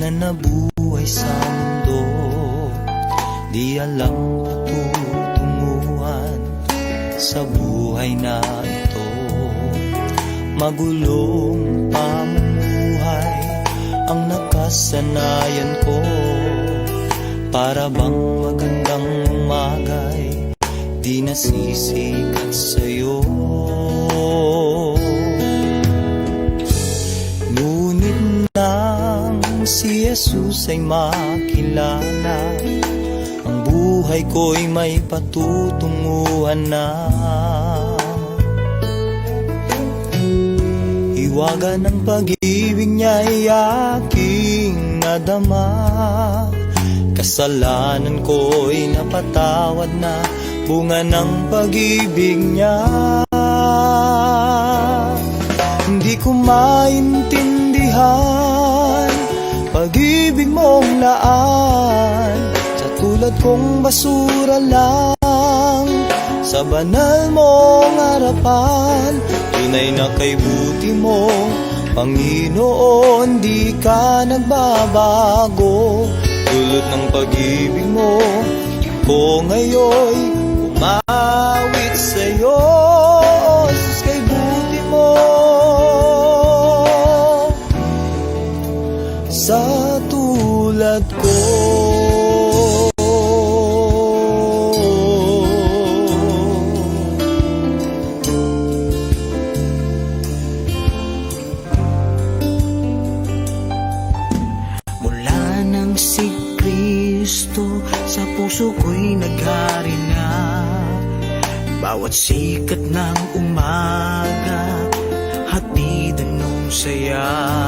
na nabuhay sa mundo, di alam patutunguhan sa buhay na ito. Magulong pamumuhay ang nakasanayan ko, para bang magandang umagay di nasisikat sa'yo. Ngunit nang si Jesus ay makilala, ang buhay ko'y may patutunguhan na. Hiwaga ng pag-ibig niya'y aking nadama, kasalanan ko'y napatawad na, bunga ng pag-ibig niya. Hindi ko maintindihan pag-ibig mong laan, sa tulad kong basura lang sa banal mong harapan. Tunay na kay buti mo, Panginoon, di ka nagbabago. Dulot ng pag-ibig mo, ako ngayon umawit sa'yo. Jesus, kay buti mo, sa tulad ko. Mula nang si Kristo sa puso ko'y naghari na, bawat sikat ng umaga hatidan ng saya.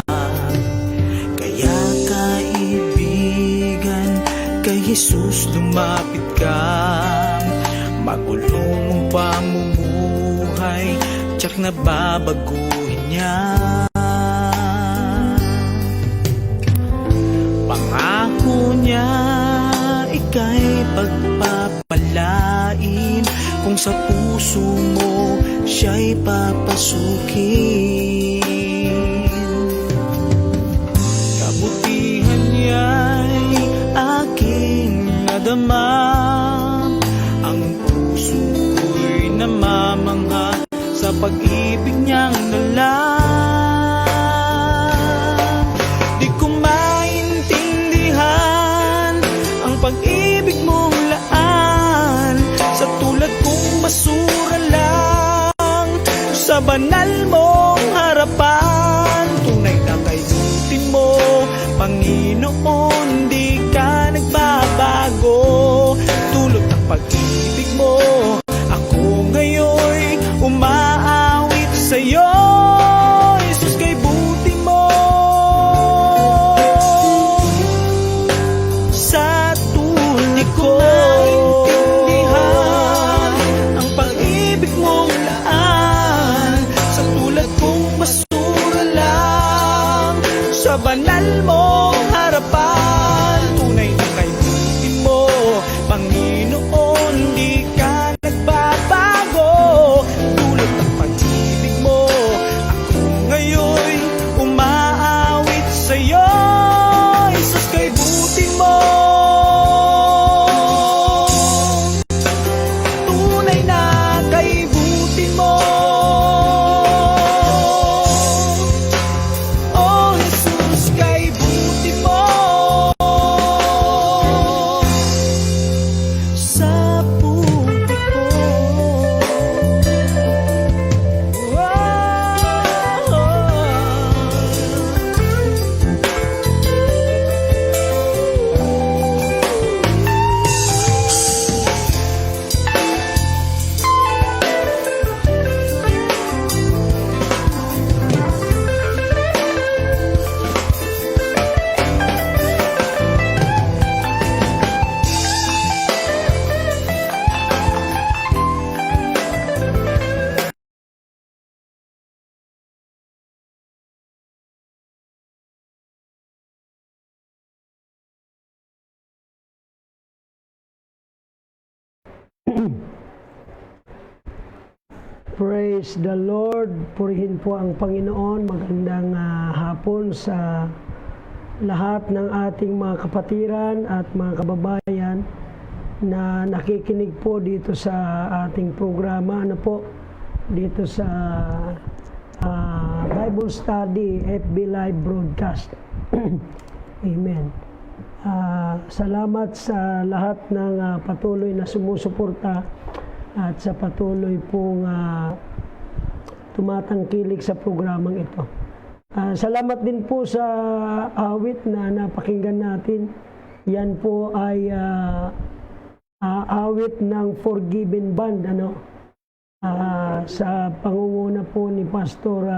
Kaya kaibigan, kay Jesus lumapit ka, magulong mong pamumuhay, tiyak na babaguhin niya. Pangako niya, ika'y pagpapalain, kung sa puso mo siya'y papasukin. Kabutihan niya'y aking nadama, ang puso ko'y namamangha sa pag-ibig niyang nalang. Pag-ibig mong laan, sa tulad kong basura lang sa banal mong harapan. Tunay na kay buti mo, Panginoon, di ka nagbabago. Tulad ng pag-ibig mo, ako ngayon umaawit sa'yo. Jesus, kay buti mo, sa ko maintindihan ang pag-ibig mong laan, sa tulad kong basura lang sa banal mong harapan. Tunay na kay buti mo, Panginoon, di ka nagbabago. Tulad ng pag-ibig mo, ako ngayon umaawit sa'yo. Jesus, kay buti mo, Praise the Lord. Purihin po ang Panginoon. Magandang hapon sa lahat ng ating mga kapatiran at mga kababayan na nakikinig po dito sa ating programa, dito sa Bible Study FB Live Broadcast. Amen. Salamat sa lahat ng patuloy na sumusuporta at sa patuloy pong tumatangkilik sa programang ito. Salamat din po sa awit na napakinggan natin. Yan po ay awit ng Forgiven Band, sa pangunguna po ni Pastor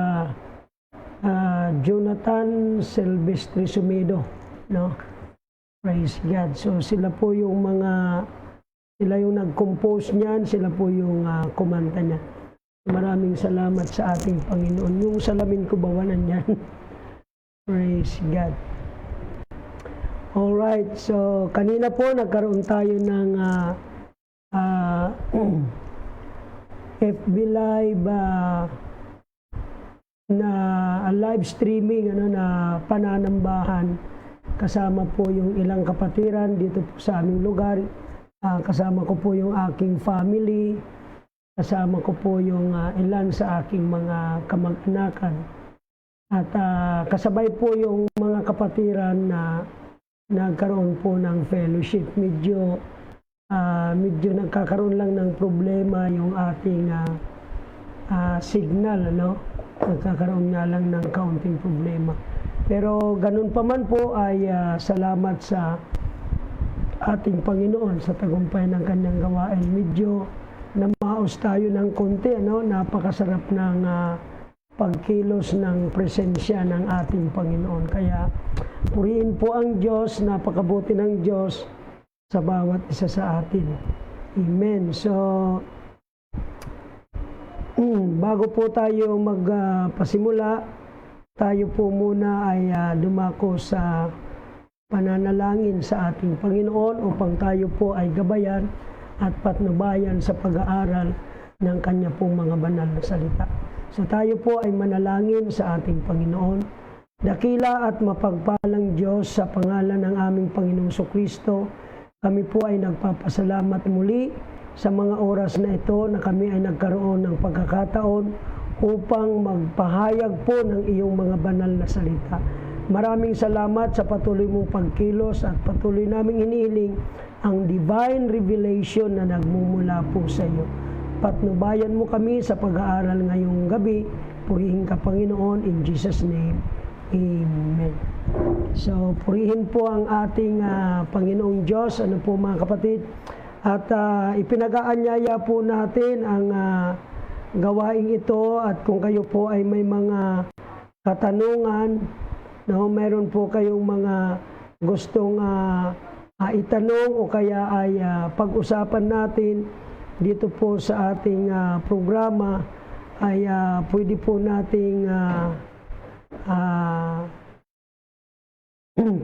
Jonathan Silvestre Sumedo, Praise God. So sila po yung sila yung nag-compose niyan, sila po yung kumanta niya. Maraming salamat sa ating Panginoon. Yung salamin ko bawalan yan. Praise God. Alright, so kanina po nagkaroon tayo ng FB Live na live streaming na pananambahan. Kasama po yung ilang kapatiran dito po sa aming lugar. Kasama ko po yung aking family. Kasama ko po yung ilan sa aking mga kamag-anakan. At kasabay po yung mga kapatiran na nagkaroon po ng fellowship. Medyo nagkakaroon lang ng problema yung ating signal, Nagkakaroon nga lang ng kaunting problema. Pero ganun pa man po ay salamat sa ating Panginoon sa tagumpay ng kanyang gawain. Medyo namaos tayo ng konti, napakasarap ng pagkilos ng presensya ng ating Panginoon. Kaya purihin po ang Diyos, napakabuti ng Diyos sa bawat isa sa atin. Amen. So, bago po tayo magpasimula, tayo po muna ay dumako sa pananalangin sa ating Panginoon upang tayo po ay gabayan at patnubayan sa pag-aaral ng kanya pong mga banal na salita. So tayo po ay manalangin sa ating Panginoon. Dakila at mapagpalang Diyos, sa pangalan ng aming Panginoong Kristo, kami po ay nagpapasalamat muli sa mga oras na ito na kami ay nagkaroon ng pagkakataon upang magpahayag po ng iyong mga banal na salita. Maraming salamat sa patuloy mong pagkilos at patuloy naming inihiling ang divine revelation na nagmumula po sa iyo. Patnubayan mo kami sa pag-aaral ngayong gabi. Purihin ka, Panginoon, in Jesus' name. Amen. So, purihin po ang ating Panginoong Diyos, po mga kapatid. At ipinag-aanyaya po natin ang gawaing ito, at kung kayo po ay may mga katanungan, meron po kayong mga gustong itanong o kaya ay pag-usapan natin dito po sa ating programa, ay pwede po nating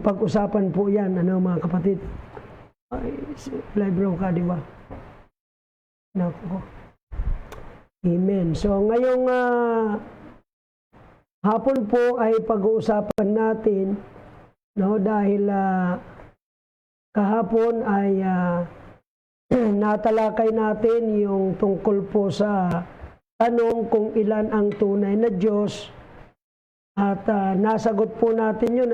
pag-usapan po yan, mga kapatid. Live row ka, di ba? Naku. Amen. So ngayong hapon po ay pag-uusapan natin, dahil kahapon ay natalakay natin yung tungkol po sa tanong kung ilan ang tunay na Diyos, at nasagot po natin yun,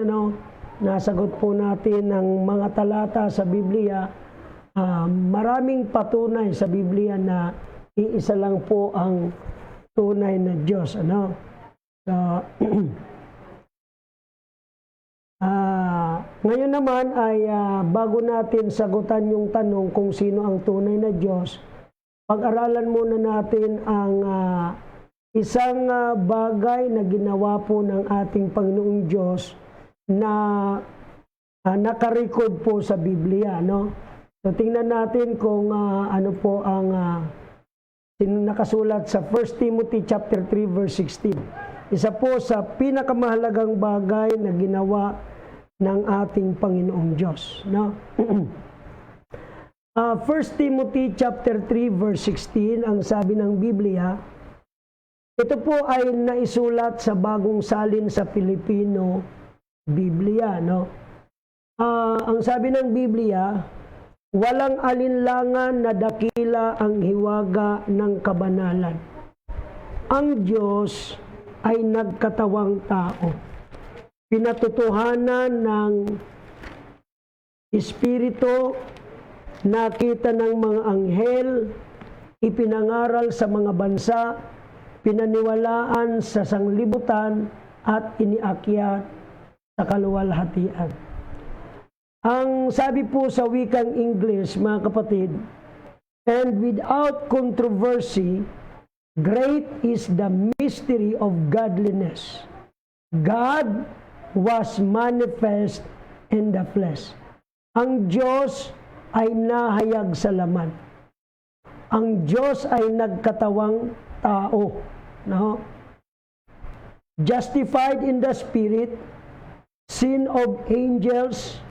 nasagot po natin ang mga talata sa Biblia. Maraming patunay sa Biblia na iisa lang po ang tunay na Diyos, So, ngayon naman ay bago natin sagutan yung tanong kung sino ang tunay na Diyos, pag-aralan muna natin ang isang bagay na ginawa po ng ating Panginoong Diyos na nakarecord po sa Biblia, So tingnan natin kung ano po ang nakasulat sa 1 Timothy chapter 3 verse 16. Isa po sa pinakamahalagang bagay na ginawa ng ating Panginoong Diyos, 1 Timothy chapter 3 verse 16, ang sabi ng Biblia, ito po ay naisulat sa bagong salin sa Pilipino Biblia, no? Ang sabi ng Biblia, walang alinlangan na dakila ang hiwaga ng kabanalan. Ang Diyos ay nagkatawang tao. Pinatotohanan ng Espiritu, nakita ng mga anghel, ipinangaral sa mga bansa, pinaniwalaan sa sanglibutan, at iniakyat sa kaluwalhatian. Ang sabi po sa wikang English, mga kapatid, and without controversy, great is the mystery of godliness. God was manifest in the flesh. Ang Diyos ay nahayag sa laman. Ang Diyos ay nagkatawang tao. No? Justified in the Spirit, seen of angels,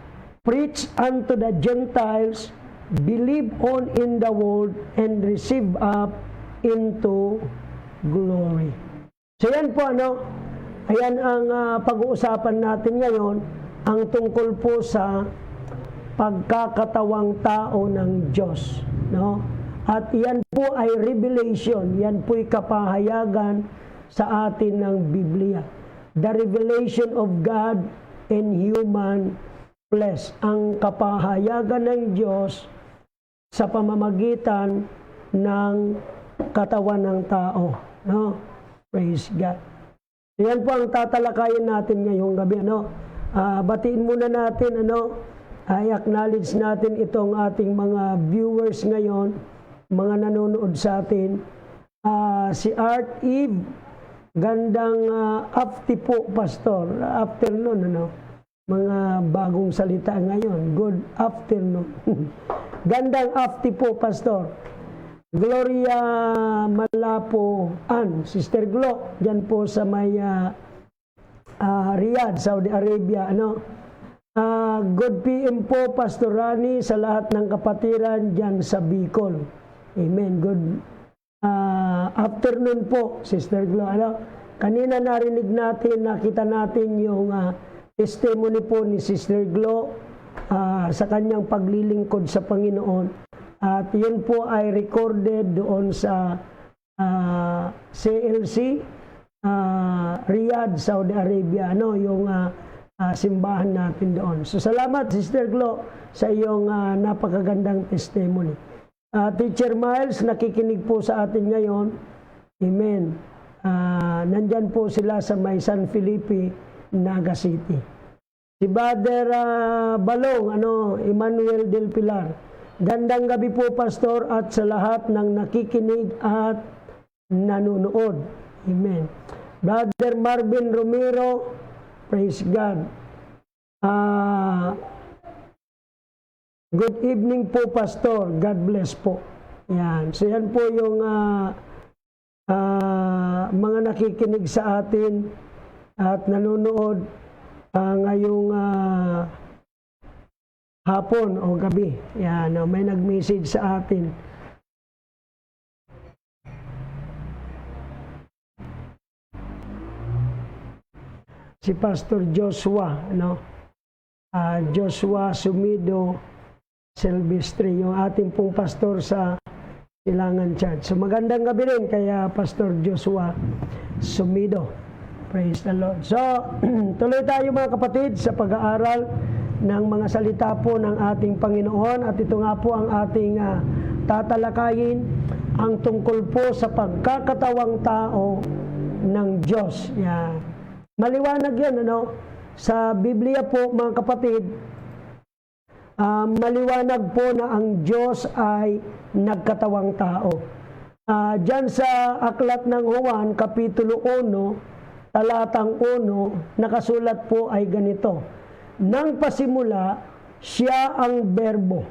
preached unto the Gentiles, believe on in the world, and receive up into glory. So yan po, ayan ang pag-uusapan natin ngayon, ang tungkol po sa pagkakatawang tao ng Diyos. No? At yan po ay revelation, yan po'y kapahayagan sa atin ng Biblia. The revelation of God in human flesh. Ang kapahayagan ng Diyos sa pamamagitan ng katawan ng tao. No? Praise God. Yan po ang tatalakayin natin ngayong gabi. Batiin muna natin, i-acknowledge natin itong ating mga viewers ngayon, mga nanonood sa atin. Si Art Eve, gandang afti po, Pastor. Afternoon, mga bagong salita ngayon. Good afternoon. Gandang afti po, Pastor. Gloria Malapo Sister Glo, dyan po sa may Riyadh, Saudi Arabia. Good PM po, Pastor Rani, sa lahat ng kapatiran dyan sa Bicol. Amen. Good afternoon po, Sister Glo. Kanina narinig natin, nakita natin yung testimony po ni Sister Glo sa kanyang paglilingkod sa Panginoon. At yun po ay recorded doon sa CLC, Riyadh, Saudi Arabia, yung simbahan natin doon. So salamat, Sister Glo, sa iyong napakagandang testimony. Teacher Miles, nakikinig po sa atin ngayon. Amen. Nandyan po sila sa may San Felipe, Naga City. Si Brother Balong, Emmanuel Del Pilar. Gandang gabi po, Pastor, at sa lahat ng nakikinig at nanonood. Amen. Brother Marvin Romero, praise God. Good evening po, Pastor. God bless po. Yan. So yan po yung mga nakikinig sa atin at nanonood ngayong hapon o gabi. Yan, may nag-message sa atin. Si Pastor Joshua, Joshua Sumido Silvestre, yung ating pong pastor sa Silangan Church. So magandang gabi rin kaya Pastor Joshua Sumido. Praise the Lord. So, tuloy tayo mga kapatid sa pag-aaral ng mga salita po ng ating Panginoon, at ito nga po ang ating tatalakayin, ang tungkol po sa pagkakatawang tao ng Diyos. Yan. Maliwanag yan, sa Biblia po mga kapatid, maliwanag po na ang Diyos ay nagkatawang tao. Diyan sa Aklat ng Juan, Kapitulo 1, talatang 1, nakasulat po ay ganito: nang pasimula, siya ang berbo,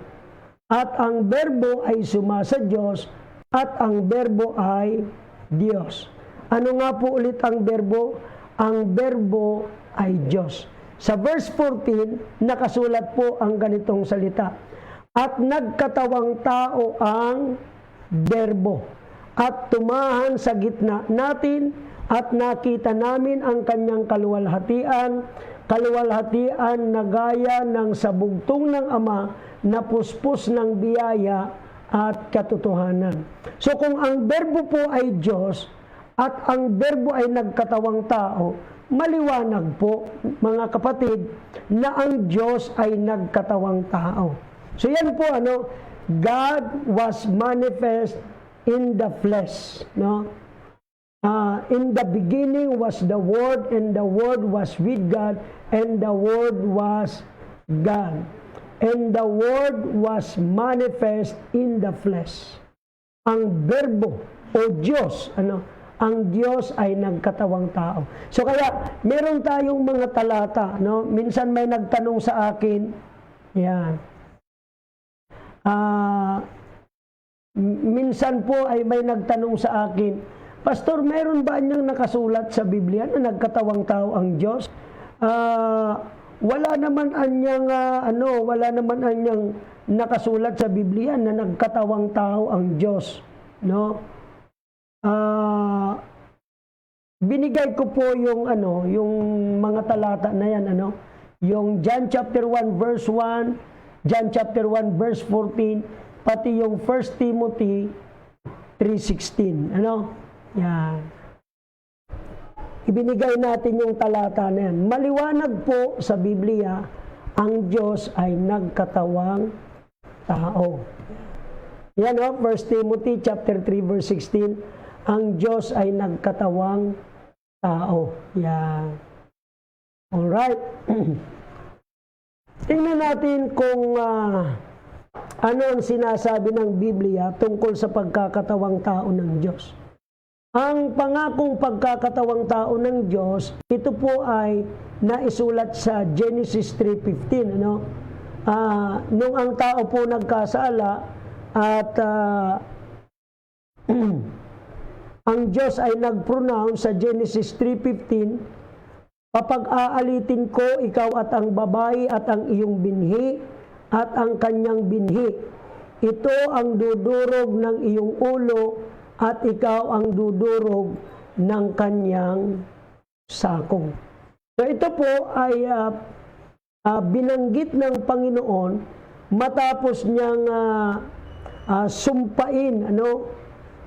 at ang berbo ay sumasa Diyos, at ang berbo ay Diyos. Ano nga po ulit ang berbo? Ang berbo ay Diyos. Sa verse 14, nakasulat po ang ganitong salita: at nagkatawang tao ang berbo, at tumahan sa gitna natin, at nakita namin ang kanyang kaluwalhatian, kaluwalhatian na gaya ng sabugtong ng Ama na puspos ng biyaya at katotohanan. So kung ang berbo po ay Diyos at ang berbo ay nagkatawang tao, maliwanag po mga kapatid na ang Diyos ay nagkatawang tao. So yan po God was manifest in the flesh, no? In the beginning was the Word, and the Word was with God, and the Word was God. And the Word was manifest in the flesh. Ang berbo o Diyos, ang Diyos ay nagkatawang tao. So kaya, meron tayong mga talata, no? Minsan may nagtanong sa akin, yan. Minsan po ay may nagtanong sa akin, Pastor, meron ba niyang nakasulat sa Biblia na nagkatawang tao ang Diyos? Wala naman anyang nakasulat sa Biblia na nagkatawang tao ang Diyos, no? Binigay ko po yung mga talata na yan, yung John chapter 1 verse 1, John chapter 1 verse 14, pati yung 1 Timothy 3:16, yan. Ibinigay natin yung talata na yan. Maliwanag po sa Biblia, ang Diyos ay nagkatawang tao. Yan 1 Timothy chapter 3 verse 16, ang Diyos ay nagkatawang tao. Yan. Alright. Tingnan natin kung ano ang sinasabi ng Biblia tungkol sa pagkakatawang tao ng Diyos. Ang pangakong pagkakatawang tao ng Diyos, ito po ay naisulat sa Genesis 3:15, nung ang tao po nagkasala at ang Diyos ay nag-pronounce sa Genesis 3:15, papag-aalitin ko ikaw at ang babae at ang iyong binhi at ang kanyang binhi. Ito ang dudurog ng iyong ulo at ikaw ang dudurog ng kanyang sakong. So ito po ay binanggit ng Panginoon matapos niyang sumpain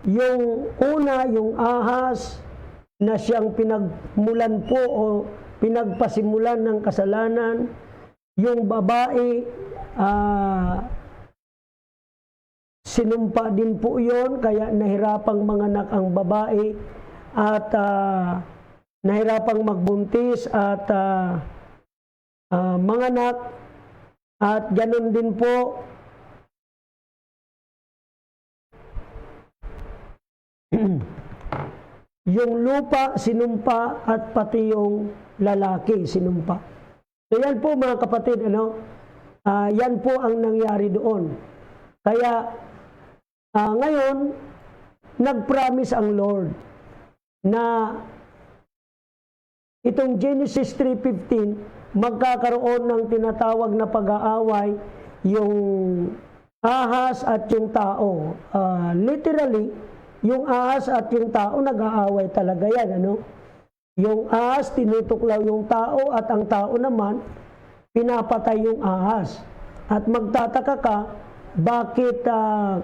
yung una, yung ahas na siyang pinagmulan po o pinagpasimulan ng kasalanan, yung babae sinumpa din po yon, kaya nahirapang manganak ang babae at nahirapang magbuntis at manganak, at ganun din po yung lupa sinumpa at pati yung lalaki sinumpa. So yan po mga kapatid, yan po ang nangyari doon. Kaya ngayon, nag-promise ang Lord na itong Genesis 3:15, magkakaroon ng tinatawag na pag-aaway yung ahas at yung tao. Literally, yung ahas at yung tao nag-aaway talaga yan. Yung ahas, tinutuklaw yung tao at ang tao naman, pinapatay yung ahas. At magtataka ka, bakit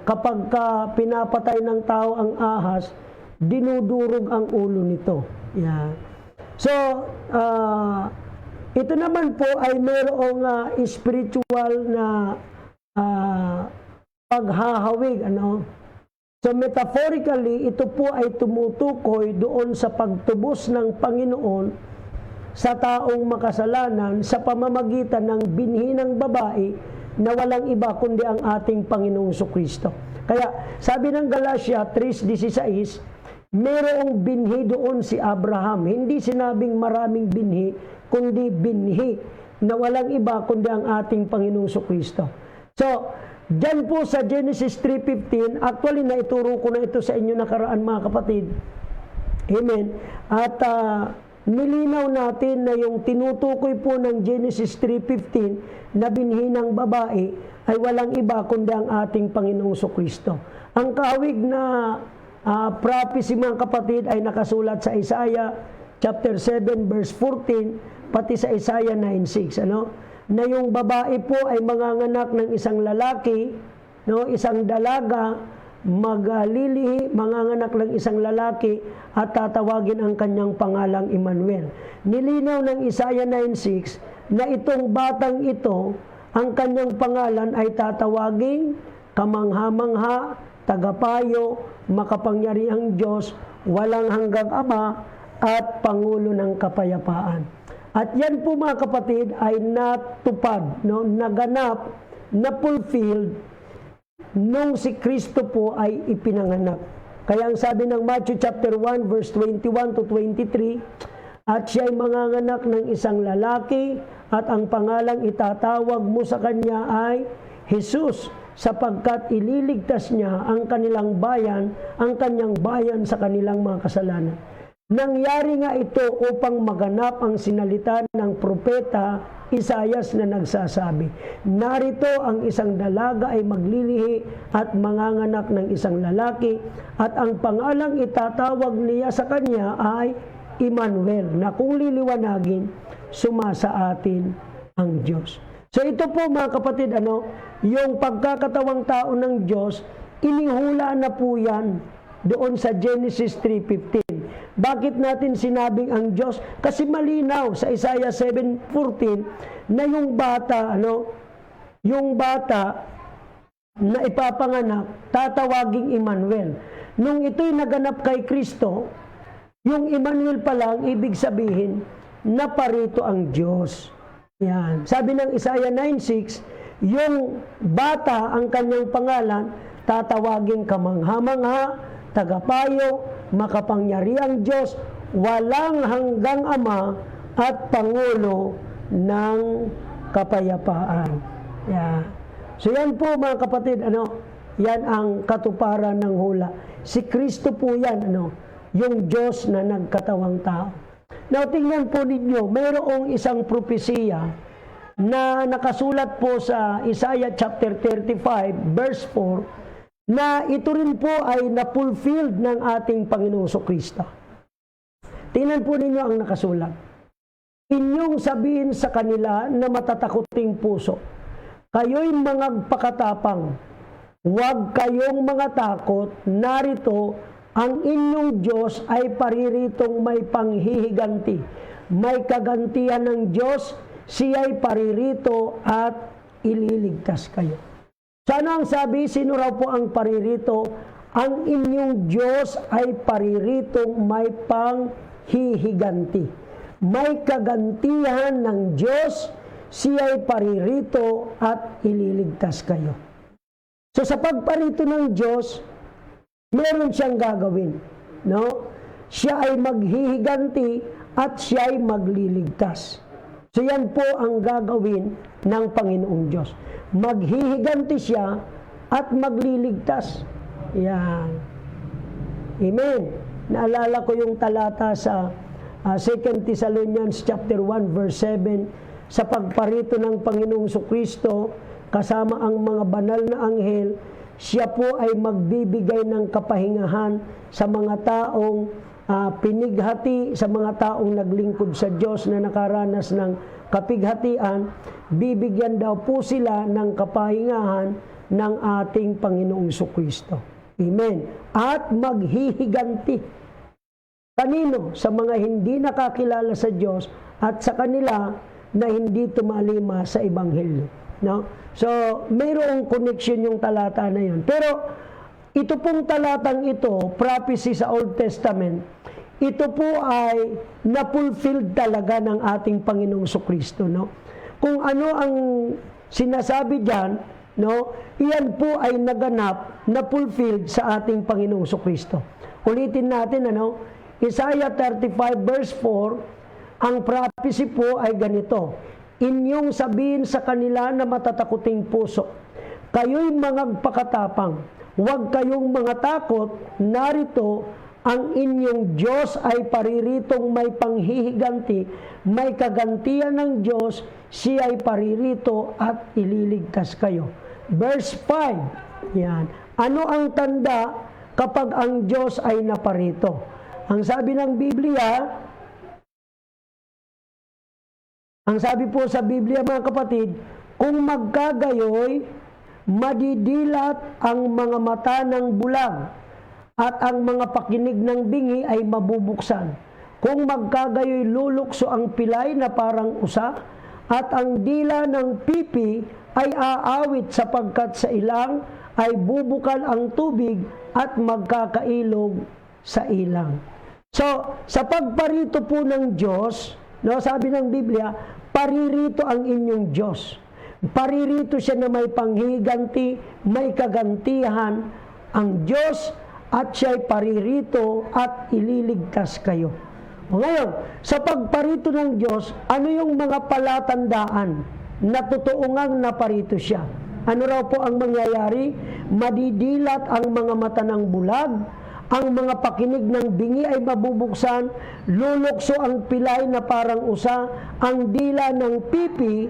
kapag pinapatay ng tao ang ahas, dinudurog ang ulo nito. Yeah. So, ito naman po ay mayroong spiritual na paghahawig. So, metaphorically, ito po ay tumutukoy doon sa pagtubos ng Panginoon sa taong makasalanan sa pamamagitan ng binhi ng babae na walang iba kundi ang ating Panginoong Jesucristo. Kaya sabi ng Galatia 3:16, mayroong binhi doon si Abraham. Hindi sinabing maraming binhi, kundi binhi na walang iba kundi ang ating Panginoong Jesucristo. So, dyan po sa Genesis 3:15, actually naituro ko na ito sa inyo nakaraan mga kapatid. Amen. At nilinaw natin na yung tinutukoy po ng Genesis 3:15 na binhi ng babae ay walang iba kundi ang ating Panginoong Jesucristo. Ang kahawig na prophecy mga kapatid ay nakasulat sa Isaiah chapter 7 verse 14, pati sa Isaiah 9:6, na yung babae po ay manganganak ng isang lalaki, isang dalaga, maglilihi, manganganak ng isang lalaki at tatawagin ang kanyang pangalang Emmanuel. Nilinaw ng Isaiah 9:6 na itong batang ito, ang kanyang pangalan ay tatawaging kamangha-mangha, tagapayo, makapangyarihang Diyos, walang hanggang Ama, at Pangulo ng Kapayapaan. At yan po mga kapatid ay natupad, naganap, na-fulfilled nung si Kristo po ay ipinanganak. Kaya ang sabi ng Matthew chapter 1 verse 21 to 23, at siya ay manganganak ng isang lalaki at ang pangalang itatawag mo sa kanya ay Jesus, sapagkat ililigtas niya ang kanilang bayan, ang kanyang bayan sa kanilang mga kasalanan. Nangyari nga ito upang maganap ang sinalita ng propeta Isaias na nagsasabi, narito ang isang dalaga ay maglilihi at manganganak ng isang lalaki at ang pangalang itatawag niya sa kanya ay Emmanuel, na kung liliwanagin, sumasa atin ang Diyos. So ito po mga kapatid, yung pagkakatawang tao ng Diyos, inihula na po yan doon sa Genesis 3:15. Bakit natin sinabing ang Diyos? Kasi malinaw sa Isaiah 7:14 na yung bata na ipapanganak, tatawaging Emmanuel. Nung ito'y naganap kay Kristo, yung Emmanuel pa lang, ibig sabihin, naparito ang Diyos. Yan. Sabi ng Isaiah 9:6, yung bata, ang kanyang pangalan, tatawaging kamangha-mangha, tagapayo, makapangyarihang Diyos, walang hanggang Ama, at Pangulo ng Kapayapaan. Yeah. So yan po mga kapatid, yan ang katuparan ng hula. Si Kristo po yan, yung Diyos na nagkatawang tao. Now tingnan po ninyo, mayroong isang propesiya na nakasulat po sa Isaiah chapter 35 verse 4, na ito rin po ay na-fulfilled ng ating Panginoong Kristo. Tingnan po ninyo ang nakasulat. Inyong sabihin sa kanila na matatakuting puso, kayo'y mga pakatapang, huwag kayong mga takot, narito ang inyong Diyos ay pariritong may panghihiganti. May kagantihan ng Diyos, siya'y paririto at ililigtas kayo. So ano ang sabi? Sino raw po ang paririto? Ang inyong Diyos ay pariritong may panghihiganti. May kagantihan ng Diyos, siya'y paririto at ililigtas kayo. So sa pagparito ng Diyos, meron siyang gagawin. Siya ay maghihiganti at siya ay magliligtas. So yan po ang gagawin ng Panginoong Diyos. Maghihiganti siya at magliligtas. Yan. Amen. Naalala ko yung talata sa 2 Thessalonians chapter 1 verse 7, sa pagparito ng Panginoong Kristo kasama ang mga banal na anghel, siya po ay magbibigay ng kapahingahan sa mga taong pinighati, sa mga taong naglingkod sa Diyos na nakaranas ng kapighatian. Bibigyan daw po sila ng kapahingahan ng ating Panginoong Kristo. Amen. At maghihiganti. Kanino? Sa mga hindi nakakilala sa Diyos at sa kanila na hindi tumalima sa Ebanghelyo. So, mayroong connection yung talata na yun. Pero, ito pong talatang ito, prophecy sa Old Testament, ito po ay na-fulfilled talaga ng ating Panginoong Kristo. Kung ano ang sinasabi dyan, iyan po ay naganap, na-fulfilled sa ating Panginoong Kristo. Ulitin natin, Isaiah 35 verse 4, ang prophecy po ay ganito, inyong sabihin sa kanila na matatakuting puso, kayo'y mga pakatapang, huwag kayong mga takot, narito ang inyong Diyos ay pariritong may panghihiganti, may kagantihan ng Diyos, siya ay paririto at ililigtas kayo. Verse 5, yan. Ano ang tanda kapag ang Diyos ay naparito? Ang sabi ng Biblia, Ang sabi po sa Biblia mga kapatid, kung magkagayoy, madidilat ang mga mata ng bulag at ang mga pakinig ng bingi ay mabubuksan. Kung magkagayoy, lulukso ang pilay na parang usa at ang dila ng pipi ay aawit sapagkat sa ilang ay bubukal ang tubig at magkakailog sa ilang. So, sa pagparito po ng Diyos, no, sabi ng Biblia, paririto ang inyong Diyos. Paririto siya na may panghiganti, may kagantihan ang Diyos at siya'y paririto at ililigtas kayo. O ngayon, sa pagparito ng Diyos, ano yung mga palatandaan na totoo ngang naparito siya? Ano raw po ang mangyayari? Madidilat ang mga mata ng bulag, ang mga pakinig ng bingi ay mabubuksan, lulukso ang pilay na parang usa, ang dila ng pipi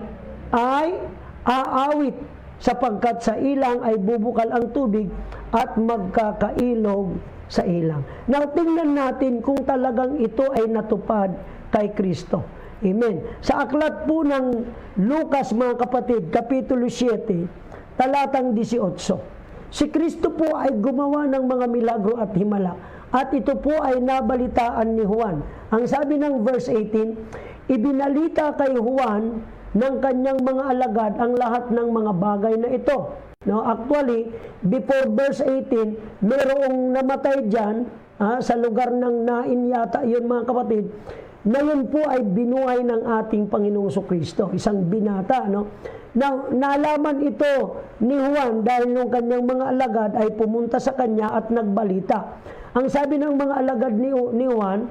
ay aawit sapagkat sa ilang ay bubukal ang tubig at magkakailog sa ilang. Now, tingnan natin kung talagang ito ay natupad kay Kristo. Amen. Sa aklat po ng Lucas, mga kapatid, Kapitulo 7, talatang 18. Si Kristo po ay gumawa ng mga milagro at himala. At ito po ay nabalitaan ni Juan. Ang sabi ng verse 18, ibinalita kay Juan ng kanyang mga alagad ang lahat ng mga bagay na ito. No, actually, before verse 18, mayroong namatay dyan sa lugar ng Nain yata yun mga kapatid. Ngayon po ay binuhay ng ating Panginoong Kristo, isang binata, no? Now, nalaman ito ni Juan dahil nung kanyang mga alagad ay pumunta sa kanya at nagbalita. Ang sabi ng mga alagad ni Juan,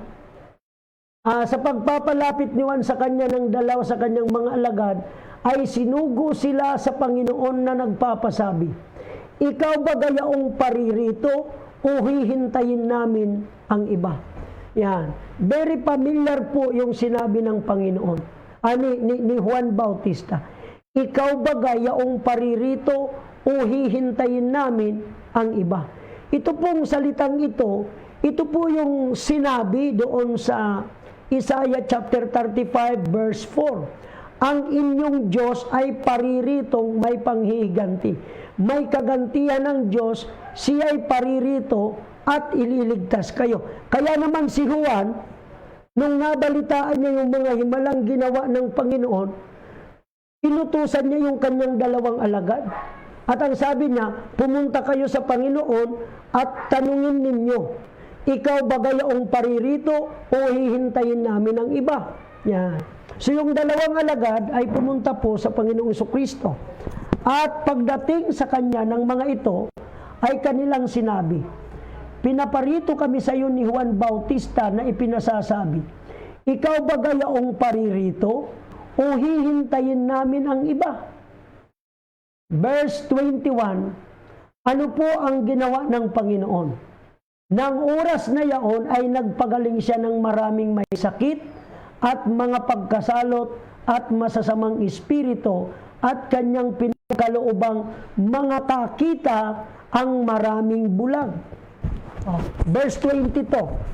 sa pagpapalapit ni Juan sa kanya ng dalawa sa kanyang mga alagad, ay sinugo sila sa Panginoon na nagpapasabi, ikaw ba gayaong paririto o hihintayin namin ang iba? Yan. Very familiar po yung sinabi ng Panginoon, ni Juan Bautista. Ikaw ba gayaong paririto o hihintayin namin ang iba? Ito pong salitang ito po yung sinabi doon sa Isaiah chapter 35 verse 4. Ang inyong Diyos ay pariritong may panghihiganti. May kagantihan ng Diyos, siya'y paririto at ililigtas kayo. Kaya naman si Juan, nung nabalitaan niya yung mga himalang ginawa ng Panginoon, inutusan niya yung kanyang dalawang alagad. At ang sabi niya, pumunta kayo sa Panginoon at tanungin ninyo, ikaw ba gayaong paririto o hihintayin namin ang iba? Yan. So yung dalawang alagad ay pumunta po sa Panginoong Kristo. At pagdating sa kanya ng mga ito, ay kanilang sinabi, pinaparito kami sa iyo ni Juan Bautista na ipinasasabi, ikaw ba gayaong paririto o hihintayin namin ang iba? Verse 21, ano po ang ginawa ng Panginoon? Nang oras na yaon ay nagpagaling siya ng maraming may sakit at mga pagkasalot at masasamang espiritu at kanyang pinagkaloobang mga takita ang maraming bulag. Verse 22,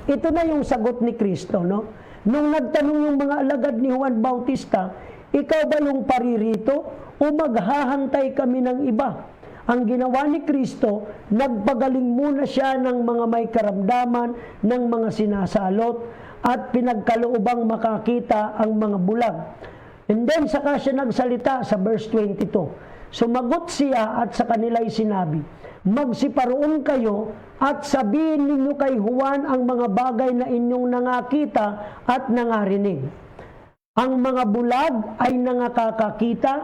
ito na yung sagot ni Kristo, no? Nung nagtanong yung mga alagad ni Juan Bautista, ikaw ba yung paririto o maghahantay kami ng iba? Ang ginawa ni Kristo, nagpagaling muna siya ng mga may karamdaman, ng mga sinasalot, at pinagkaloobang makakita ang mga bulag. And then saka siya nagsalita sa verse 22. Sumagot siya at sa kanila'y sinabi, magsiparoon kayo at sabihin ninyo kay Juan ang mga bagay na inyong nangakita at nangarinig. Ang mga bulag ay nangakakakita,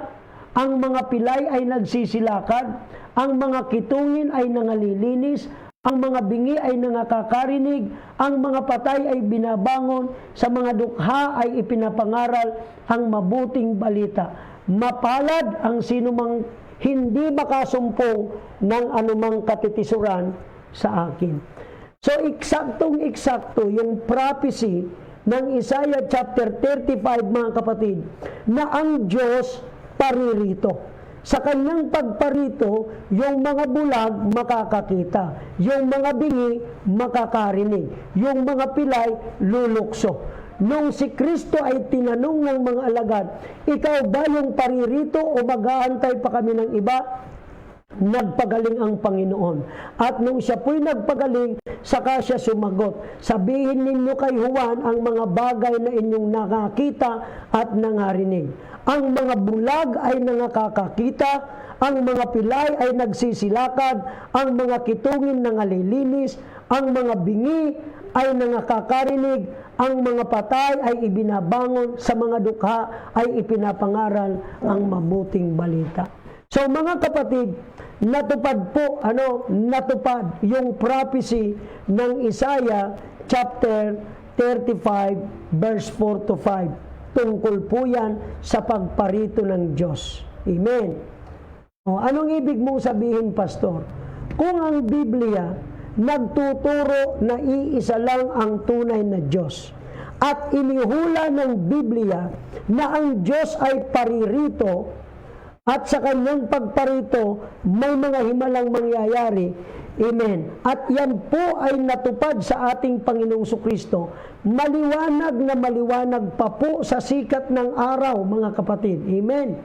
ang mga pilay ay nagsisilakad, ang mga kitungin ay nangalilinis, ang mga bingi ay nangakakarinig, ang mga patay ay binabangon, sa mga dukha ay ipinapangaral ang mabuting balita. Mapalad ang sinumang hindi makasumpong ng anumang katitisuran sa akin. So, eksaktong-eksakto yung prophecy ng Isaiah chapter 35, mga kapatid, na ang Diyos paririto. Sa kanyang pagparito, yung mga bulag makakakita, yung mga bingi makakarinig, yung mga pilay lulukso. nung si Kristo ay tinanong ng mga alagad, ikaw ba yung paririto o mag-aantay pa kami ng iba? Nagpagaling ang Panginoon. At nung siya po'y nagpagaling, saka siya sumagot, sabihin ninyo kay Juan ang mga bagay na inyong nakakita at nangarinig. Ang mga bulag ay nangakakakita, ang mga pilay ay nagsisilakad, ang mga kitungin nangalilinis, ang mga bingi ay nangakakarinig, ang mga patay ay ibinabangon, sa mga dukha ay ipinapangaral ang mabuting balita. So mga kapatid, natupad yung prophecy ng Isaiah chapter 35 verse 4 to 5. Tungkol po yan sa pagparito ng Diyos. Amen. O, anong ibig mong sabihin, Pastor? Kung ang Biblia nagtuturo na iisa lang ang tunay na Diyos at inihula ng Biblia na ang Diyos ay paririto at sa kanyang pagparito may mga himalang mangyayari, amen, at yan po ay natupad sa ating Panginoong Kristo, maliwanag na maliwanag pa po sa sikat ng araw, mga kapatid, amen.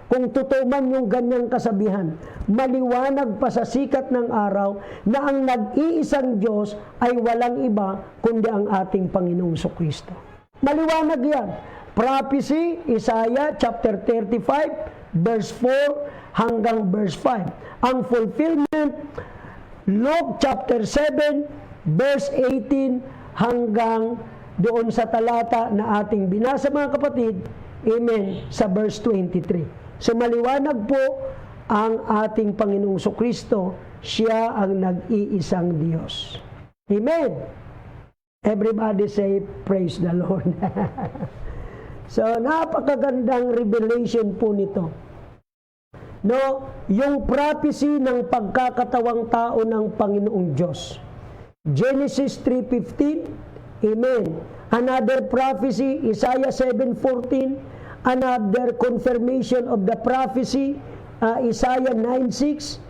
Kung totoo man yung ganyang kasabihan, maliwanag pa sa sikat ng araw na ang nag-iisang Diyos ay walang iba kundi ang ating Panginoong Kristo. Maliwanag yan. Prophecy, Isaiah chapter 35, verse 4 hanggang verse 5. Ang fulfillment, Luke chapter 7, verse 18 hanggang doon sa talata na ating binasa, mga kapatid, amen, sa verse 23. So maliwanag po ang ating Panginoong Kristo, siya ang nag-iisang Diyos. Amen. Everybody say, praise the Lord. So, napakagandang revelation po nito. No, yung prophecy ng pagkakatawang tao ng Panginoong Diyos. Genesis 3:15, amen. Another prophecy, Isaiah 7:14, another confirmation of the prophecy, Isaiah 9:6,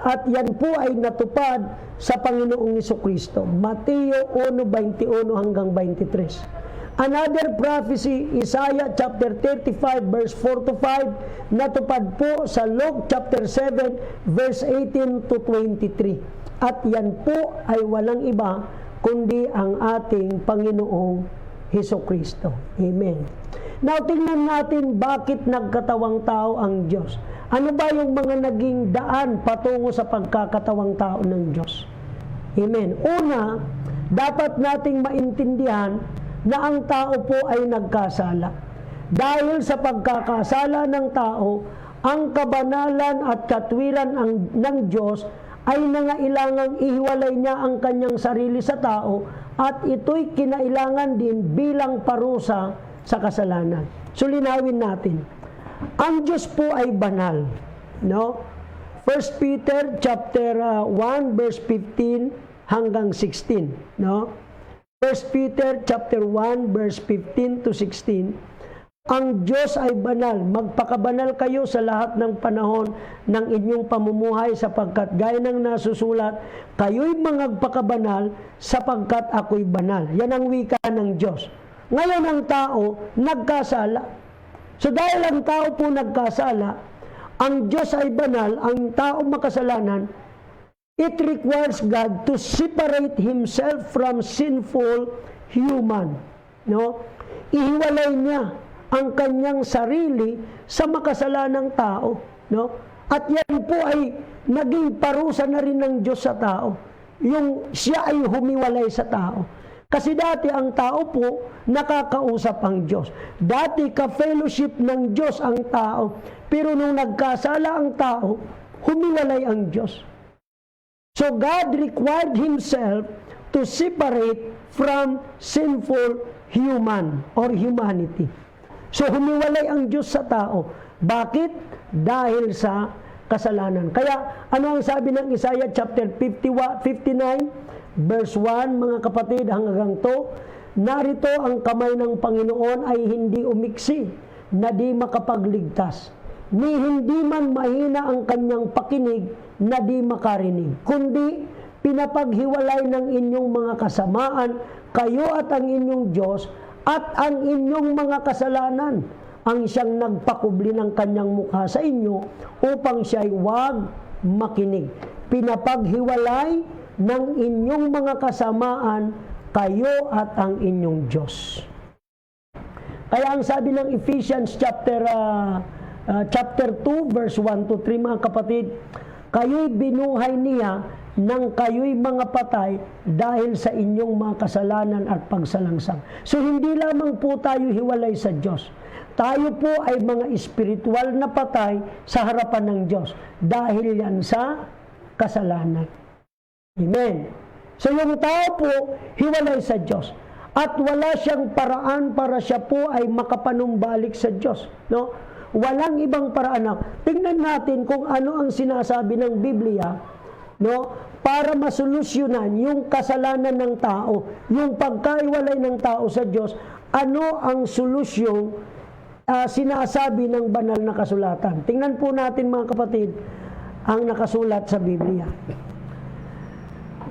at yan po ay natupad sa Panginoong Kristo. Mateo 1:21 hanggang 23. Another prophecy, Isaiah chapter 35 verse 4 to 5, natupad po sa Luke chapter 7 verse 18 to 23. At yan po ay walang iba kundi ang ating Panginoong Hesukristo. Amen. Now, tingnan natin bakit nagkatawang tao ang Diyos. Ano ba yung mga naging daan patungo sa pagkakatawang tao ng Diyos? Amen. Una, dapat nating maintindihan na ang tao po ay nagkasala. Dahil sa pagkakasala ng tao, ang kabanalan at katwiran ng Diyos ay nangailangang ihiwalay niya ang kanyang sarili sa tao at ito'y kinailangan din bilang parusa sa kasalanan. So linawin natin. Ang Diyos po ay banal, no? 1 Peter chapter 1 verse 15 hanggang 16, no? 1 Peter chapter 1 verse 15 to 16. Ang Diyos ay banal. Magpakabanal kayo sa lahat ng panahon ng inyong pamumuhay sapagkat gaya ng nasusulat, kayo'y magpakabanal sapagkat ako'y banal. Yan ang wika ng Diyos. Ngayon ang tao nagkasala. So dahil ang tao po nagkasala, ang Diyos ay banal, ang tao makasalanan, it requires God to separate Himself from sinful human. No? Ihiwalay niya ang kanyang sarili sa makasalanang tao. No? At yan po ay naging parusa na rin ng Diyos sa tao. Yung siya ay humiwalay sa tao. Kasi dati ang tao po nakakausap ang Diyos. Dati ka-fellowship ng Diyos ang tao. Pero nung nagkasala ang tao, humiwalay ang Diyos. So God required Himself to separate from sinful human or humanity. So humiwalay ang Diyos sa tao. Bakit? Dahil sa kasalanan. Kaya ano ang sabi ng Isaiah chapter 59 verse 1, mga kapatid, hanggang to, narito ang kamay ng Panginoon ay hindi umiksi na di makapagligtas, ni hindi man mahina ang kanyang pakinig na di makarinig, kundi pinapaghiwalay ng inyong mga kasamaan, kayo at ang inyong Diyos at ang inyong mga kasalanan ang siyang nagpakubli ng kanyang mukha sa inyo upang siya'y huwag makinig. Pinapaghiwalay ng inyong mga kasamaan kayo at ang inyong Diyos. Kaya ang sabi ng Ephesians chapter 2 verse 1 to 3, mga kapatid, kayo'y binuhay niya nang kayo'y mga patay dahil sa inyong mga kasalanan at pagsalangsang. So hindi lamang po tayo hiwalay sa Diyos. Tayo po ay mga espiritual na patay sa harapan ng Diyos dahil yan sa kasalanan. Amen. So yung tao po hiwalay sa Diyos at wala siyang paraan para siya po ay makapanumbalik sa Diyos, no? Walang ibang paraan. Tingnan natin kung ano ang sinasabi ng Biblia, no, para masolusyonan yung kasalanan ng tao, yung pagkaiwalay ng tao sa Diyos. Ano ang solusyong sinasabi ng banal na kasulatan? Tingnan po natin, mga kapatid, ang nakasulat sa Biblia.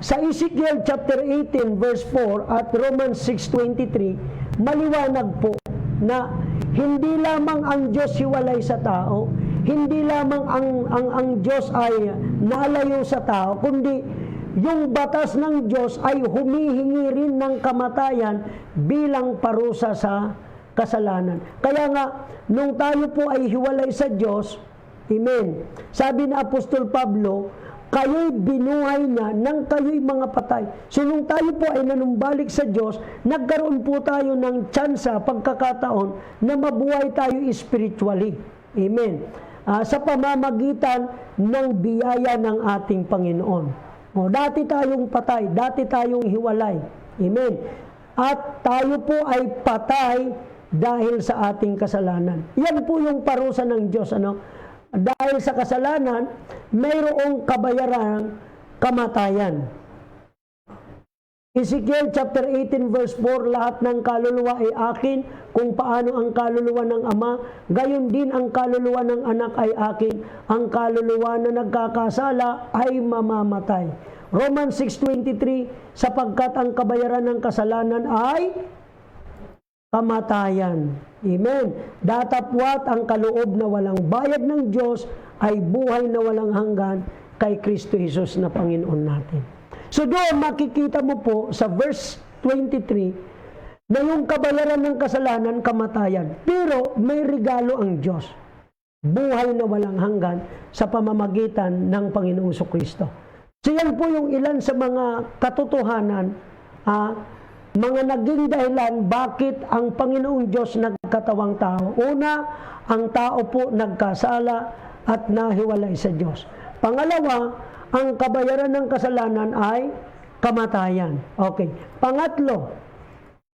Sa Ezekiel chapter 18 verse 4 at Romans 6:23, maliwanag po na hindi lamang ang Diyos hiwalay sa tao, hindi lamang ang Diyos ay nalayo sa tao, kundi yung batas ng Diyos ay humihingi rin ng kamatayan bilang parusa sa kasalanan. Kaya nga, nung tayo po ay hiwalay sa Diyos, amen, sabi na Apostol Pablo, kayo'y binuhay niya nang kayo'y mga patay. So nung tayo po ay nanumbalik sa Diyos, nagkaroon po tayo ng tsansa, pagkakataon na mabuhay tayo spiritually. Amen. Sa pamamagitan ng biyaya ng ating Panginoon. Dati tayong patay, dati tayong hiwalay. Amen. At tayo po ay patay dahil sa ating kasalanan. Yan po yung parusa ng Diyos, dahil sa kasalanan, mayroong kabayaran, kamatayan. Ezekiel chapter 18 verse 4, lahat ng kaluluwa ay akin, kung paano ang kaluluwa ng Ama, gayon din ang kaluluwa ng Anak ay akin, ang kaluluwa na nagkakasala ay mamamatay. Romans 6:23, sapagkat ang kabayaran ng kasalanan ay kamatayan. Amen. Datapwat ang kaloob na walang bayad ng Diyos ay buhay na walang hanggan kay Kristo Jesus na Panginoon natin. So doon makikita mo po sa verse 23 na yung kabayaran ng kasalanan, kamatayan. Pero may regalo ang Diyos. Buhay na walang hanggan sa pamamagitan ng Panginoong Kristo. So yan po yung ilan sa mga katotohanan, mga naging dahilan bakit ang Panginoong Diyos nagkatawang tao. Una, ang tao po nagkasala at nahiwalay sa Diyos. Pangalawa, ang kabayaran ng kasalanan ay kamatayan. Okay. Pangatlo,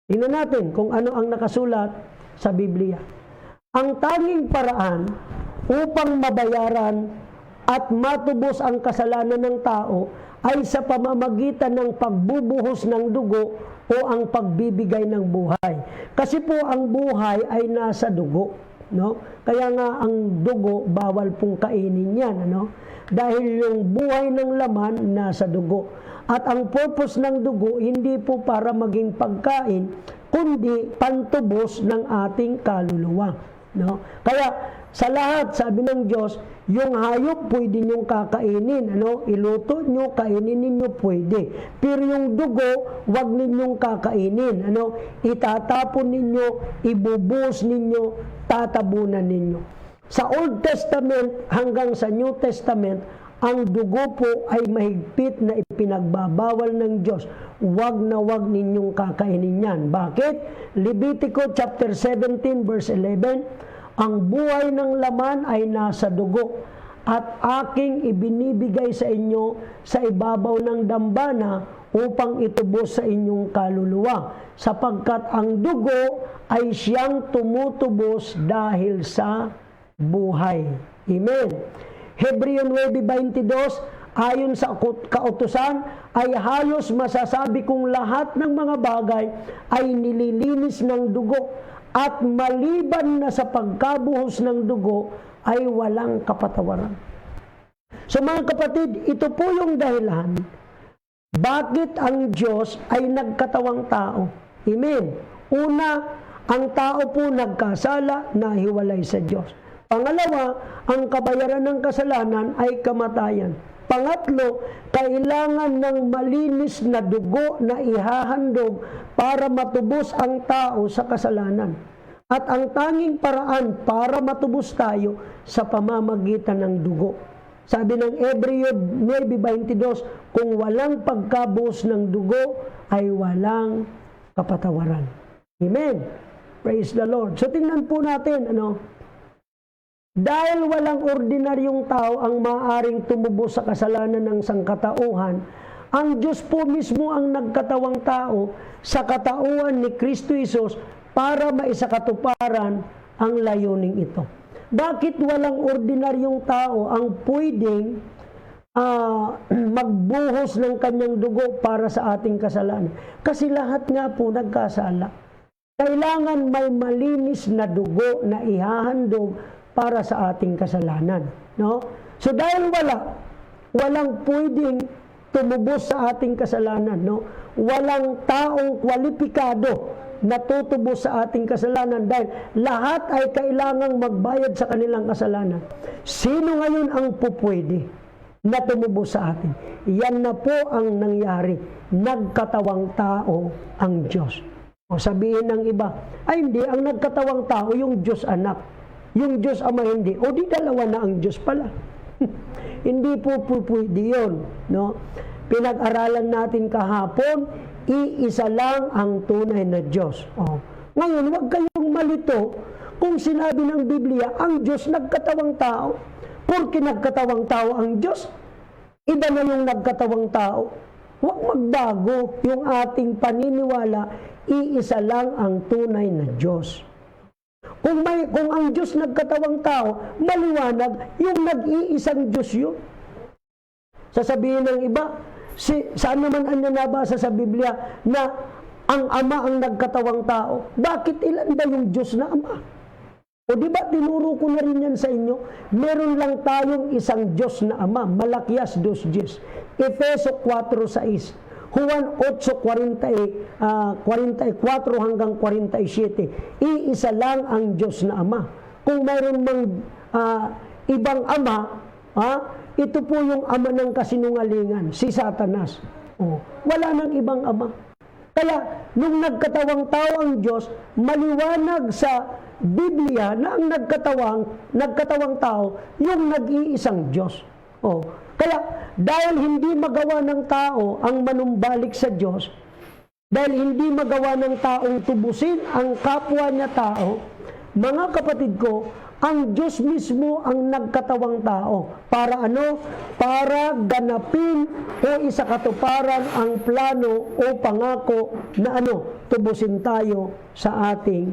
tingnan natin kung ano ang nakasulat sa Biblia. Ang tanging paraan upang mabayaran at matubos ang kasalanan ng tao ay sa pamamagitan ng pagbubuhos ng dugo o ang pagbibigay ng buhay. Kasi po ang buhay ay nasa dugo, no? Kaya nga ang dugo bawal pong kainin yan, dahil yung buhay ng laman nasa dugo. At ang purpose ng dugo hindi po para maging pagkain, kundi pantubos ng ating kaluluwa, no? Kaya sa lahat, sabi ng Diyos, yung hayop pwede niyong kakainin, iluto niyo, kainin ninyo, pwede. Pero yung dugo, wag ninyong kakainin, itatapon ninyo, ibubuhos ninyo, tatabunan ninyo. Sa Old Testament hanggang sa New Testament, ang dugo po ay mahigpit na ipinagbabawal ng Diyos. Wag na wag ninyong kakainin yan. Bakit? Levitico chapter 17 verse 11, ang buhay ng laman ay nasa dugo at aking ibinibigay sa inyo sa ibabaw ng dambana upang itubos sa inyong kaluluwa, sapagkat ang dugo ay siyang tumutubos dahil sa buhay. Amen. Hebreo 9:22, ayon sa kautusan, ay halos masasabi kong lahat ng mga bagay ay nililinis ng dugo, at maliban na sa pagkabuhos ng dugo ay walang kapatawaran. So mga kapatid, ito po yung dahilan bakit ang Diyos ay nagkatawang tao. Amen. Una, ang tao po nagkasala, nahiwalay sa Diyos. Pangalawa, ang kabayaran ng kasalanan ay kamatayan. Pangatlo, kailangan ng malinis na dugo na ihahandog para matubos ang tao sa kasalanan. At ang tanging paraan para matubos tayo sa pamamagitan ng dugo. Sabi ng Hebreo 9:22, kung walang pagkabuhos ng dugo, ay walang kapatawaran. Amen. Praise the Lord. So tingnan po natin, dahil walang ordinaryong tao ang maaaring tumubos sa kasalanan ng sangkatauhan, ang Diyos po mismo ang nagkatawang tao sa katauhan ni Kristo Jesus para maisakatuparan ang layuning ito. Bakit walang ordinaryong tao ang pwedeng magbuhos ng kanyang dugo para sa ating kasalanan? Kasi lahat nga po nagkasala. Kailangan may malinis na dugo na ihahandog para sa ating kasalanan. No? So dahil walang pwedeng tumubos sa ating kasalanan. No? Walang taong kwalipikado na tutubos sa ating kasalanan dahil lahat ay kailangang magbayad sa kanilang kasalanan. Sino ngayon ang pupwede na tumubos sa atin? Yan na po ang nangyari. Nagkatawang tao ang Diyos. O sabihin ng iba, ay hindi, ang nagkatawang tao yung Diyos anak. Yung Diyos Ama hindi. O di dalawa na ang Diyos pala. Hindi po pwede yun. No? Pinag-aralan natin kahapon, iisa lang ang tunay na Diyos. O. Ngayon, huwag kayong malito kung sinabi ng Biblia, ang Diyos nagkatawang tao. Porque nagkatawang tao ang Diyos, iba na yung nagkatawang tao. Huwag magbago yung ating paniniwala, iisa lang ang tunay na Diyos. Kung ang Diyos nagkatawang tao, maliwanag, yung nag-iisang Diyos yun. Sasabihin ng iba, saan naman ang nabasa sa Biblia na ang Ama ang nagkatawang tao? Bakit ilan ba yung Diyos na Ama? O di ba tinuro ko na rin yan sa inyo? Meron lang tayong isang Diyos na Ama, Malakias 2:10, Efeso 4:6, Juan 8:44 hanggang 47. Iisa lang ang Diyos na Ama. Kung mayroon mang ibang ama, ito po yung ama ng kasinungalingan, si Satanas. Wala nang ibang ama. Kaya, nung nagkatawang tao ang Diyos, maliwanag sa Biblia na ang nagkatawang tao, yung nag-iisang Diyos. Kaya, dahil hindi magawa ng tao ang manumbalik sa Diyos, dahil hindi magawa ng taong tubusin ang kapwa niya tao, mga kapatid ko, ang Diyos mismo ang nagkatawang tao. Para ano? Para ganapin o isakatuparan ang plano o pangako na tubusin tayo sa ating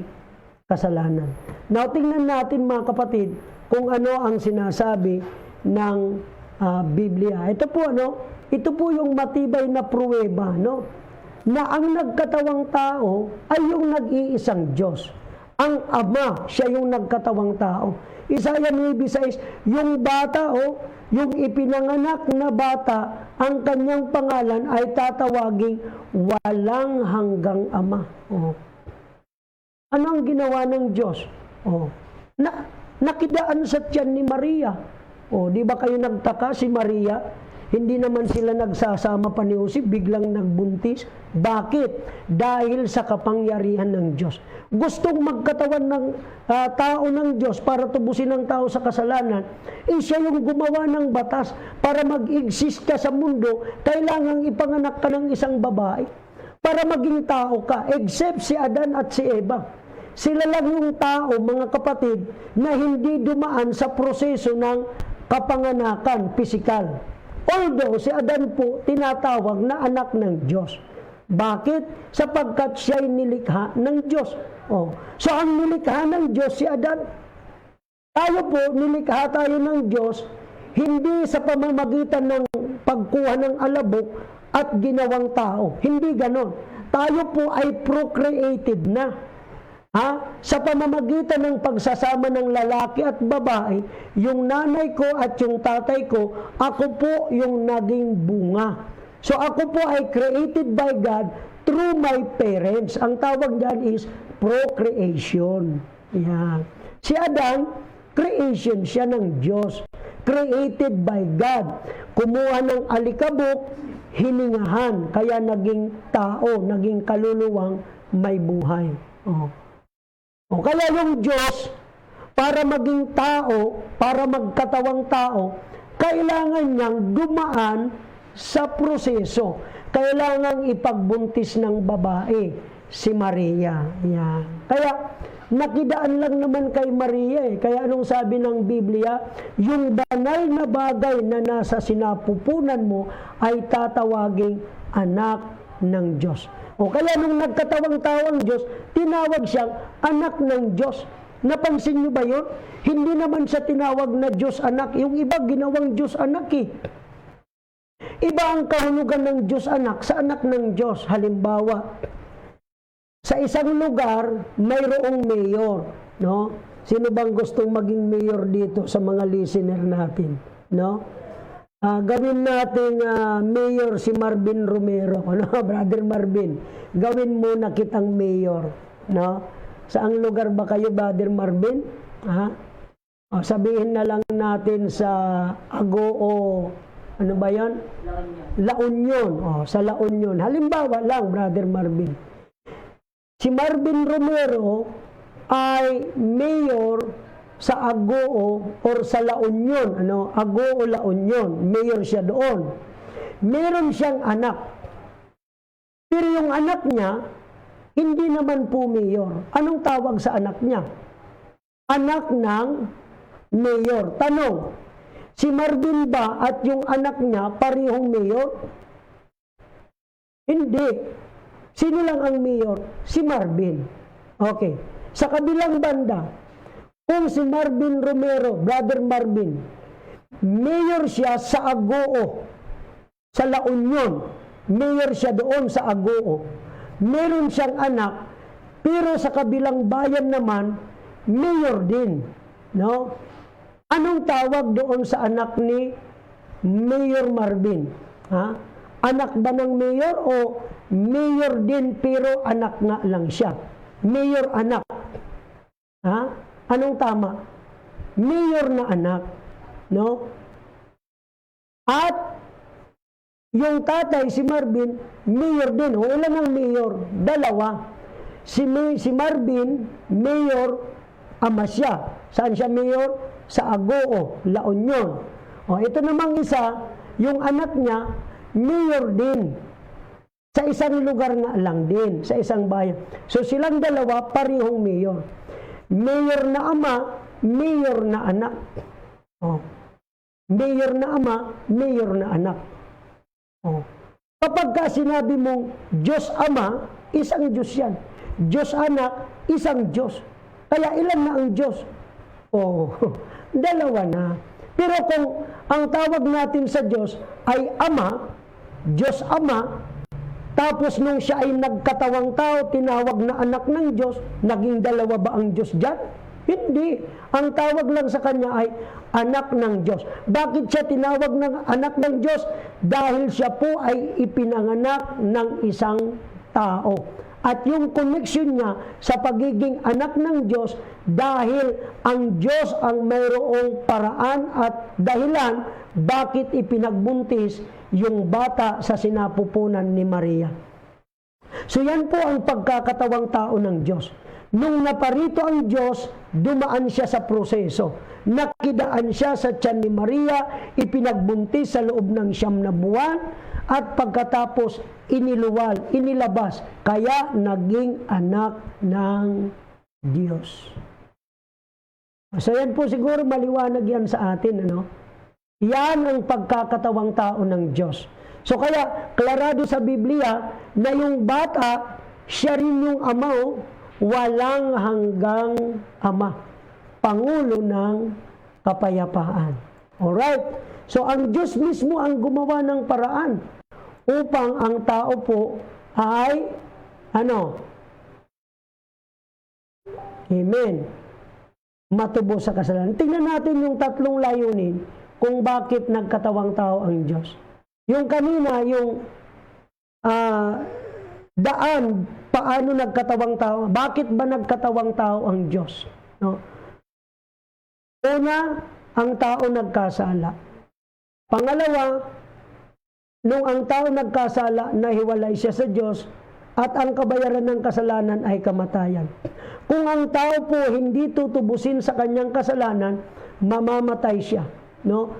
kasalanan. Now, tingnan natin mga kapatid kung ano ang sinasabi ng Biblia. Ito po yung matibay na pruweba, na ang nagkatawang tao ay yung nag-iisang Diyos. Ang Ama, siya yung nagkatawang tao. Isaiah 9:6, yung bata yung ipinanganak na bata, ang kanyang pangalan ay tatawaging walang hanggang Ama. Ano ang ginawa ng Diyos? Nakidaan sa tiyan ni Maria. Di ba kayo nagtaka si Maria? Hindi naman sila nagsasama pa ni Jose, biglang nagbuntis. Bakit? Dahil sa kapangyarihan ng Diyos. Gustong magkatawan ng tao ng Diyos para tubusin ang tao sa kasalanan. Siya yung gumawa ng batas para mag-exist ka sa mundo, kailangang ipanganak ka ng isang babae para maging tao ka, except si Adan at si Eva. Sila lang yung tao, mga kapatid, na hindi dumaan sa proseso ng kapanganakan, pisikal. Although si Adan po tinatawag na anak ng Diyos. Bakit? Sapagkat siya'y nilikha ng Diyos. So ang nilikha ng Diyos si Adan. Tayo po, nilikha tayo ng Diyos, hindi sa pamamagitan ng pagkuha ng alabok at ginawang tao. Hindi ganon. Tayo po ay procreated na. Sa pamamagitan ng pagsasama ng lalaki at babae, yung nanay ko at yung tatay ko, ako po yung naging bunga. So ako po ay created by God through my parents. Ang tawag dyan is procreation. Yan. Si Adan, creation siya ng Diyos. Created by God. Kumuha ng alikabok, hiningahan, kaya naging tao, naging kaluluwang may buhay. Kaya yung Diyos, para maging tao, para magkatawang tao, kailangan niyang dumaan sa proseso. Kailangan ipagbuntis ng babae, si Maria. Yan. Kaya, nakidaan lang naman kay Maria eh. Kaya anong sabi ng Biblia? Yung banal na bagay na nasa sinapupunan mo ay tatawaging anak ng Diyos. Kaya nung nagkatawang tao ang Diyos, tinawag siyang anak ng Diyos. Napansin niyo ba yun? Hindi naman siya tinawag na Diyos anak. Yung iba ginawang Diyos anak eh. Iba ang kahulugan ng Diyos anak sa anak ng Diyos. Halimbawa, sa isang lugar, mayroong mayor, no? Sino bang gustong maging mayor dito sa mga listener natin, no? Gawin nating mayor si Marvin Romero, no? Brother Marvin, gawin mo na kitang mayor, no? Saang lugar ba kayo, Brother Marvin? Sabihin na lang natin sa Agoo, ano ba 'yan? La Union. Sa La Union. Halimbawa lang, Brother Marvin. Si Marvin Romero ay mayor sa Agoo or sa La Union, Agoo, La Union, mayor siya doon. Meron siyang anak. Pero yung anak niya, hindi naman po mayor. Anong tawag sa anak niya? Anak ng mayor. Tanong, si Marvin ba at yung anak niya parehong mayor? Hindi. Sino lang ang mayor? Si Marvin. Okay. Sa kabilang banda, kung si Marvin Romero, Brother Marvin, mayor siya sa Agoo, sa La Union, mayor siya doon sa Agoo. Meron siyang anak, pero sa kabilang bayan naman, mayor din. No? Anong tawag doon sa anak ni Mayor Marvin? Anak ba ng mayor o mayor din pero anak nga lang siya? Mayor anak. Anong tama? Mayor na anak. No? At yung tatay, si Marvin, mayor din. Ilan ang mayor? Dalawa. Si Marvin, mayor, ama siya. Saan siya mayor? Sa Agoo, La Union. Ito namang isa, yung anak niya, mayor din. Sa isang lugar nga lang din, sa isang bayan. So silang dalawa, parehong mayor. Mayor na ama, mayor na anak. Mayor na ama, mayor na anak. Kapag ka sinabi mong Diyos Ama, isang Diyos yan. Diyos Anak, isang Diyos. Kaya ilan na ang Diyos? Dalawa na. Pero kung ang tawag natin sa Diyos ay Ama, Diyos Ama, tapos nung siya ay nagkatawang tao, tinawag na anak ng Diyos, naging dalawa ba ang Diyos dyan? Hindi. Ang tawag lang sa kanya ay anak ng Diyos. Bakit siya tinawag ng anak ng Diyos? Dahil siya po ay ipinanganak ng isang tao. At yung connection niya sa pagiging anak ng Diyos, dahil ang Diyos ang mayroong paraan at dahilan bakit ipinagbuntis yung bata sa sinapupunan ni Maria. So yan po ang pagkakatawang tao ng Diyos. Nung naparito ang Diyos, dumaan siya sa proseso. Nakidaan siya sa tiyan ni Maria, ipinagbuntis sa loob ng 9 na buwan, at pagkatapos iniluwal, inilabas, kaya naging anak ng Diyos. So yan po siguro maliwanag yan sa atin, Yan ang pagkakatawang tao ng Diyos. So kaya, klarado sa Biblia na yung bata, siya rin yung ama, walang hanggang ama, Pangulo ng kapayapaan. Alright? So ang Diyos mismo ang gumawa ng paraan upang ang tao po ay Amen. Matubos sa kasalanan. Tingnan natin yung 3 layunin kung bakit nagkatawang tao ang Diyos. Yung kanina, yung daan paano nagkatawang tao. Bakit ba nagkatawang tao ang Diyos? No? Una, ang tao nagkasala. Pangalawa, nung ang tao nagkasala, nahiwalay siya sa Diyos at ang kabayaran ng kasalanan ay kamatayan. Kung ang tao po hindi tutubusin sa kanyang kasalanan, mamamatay siya. No?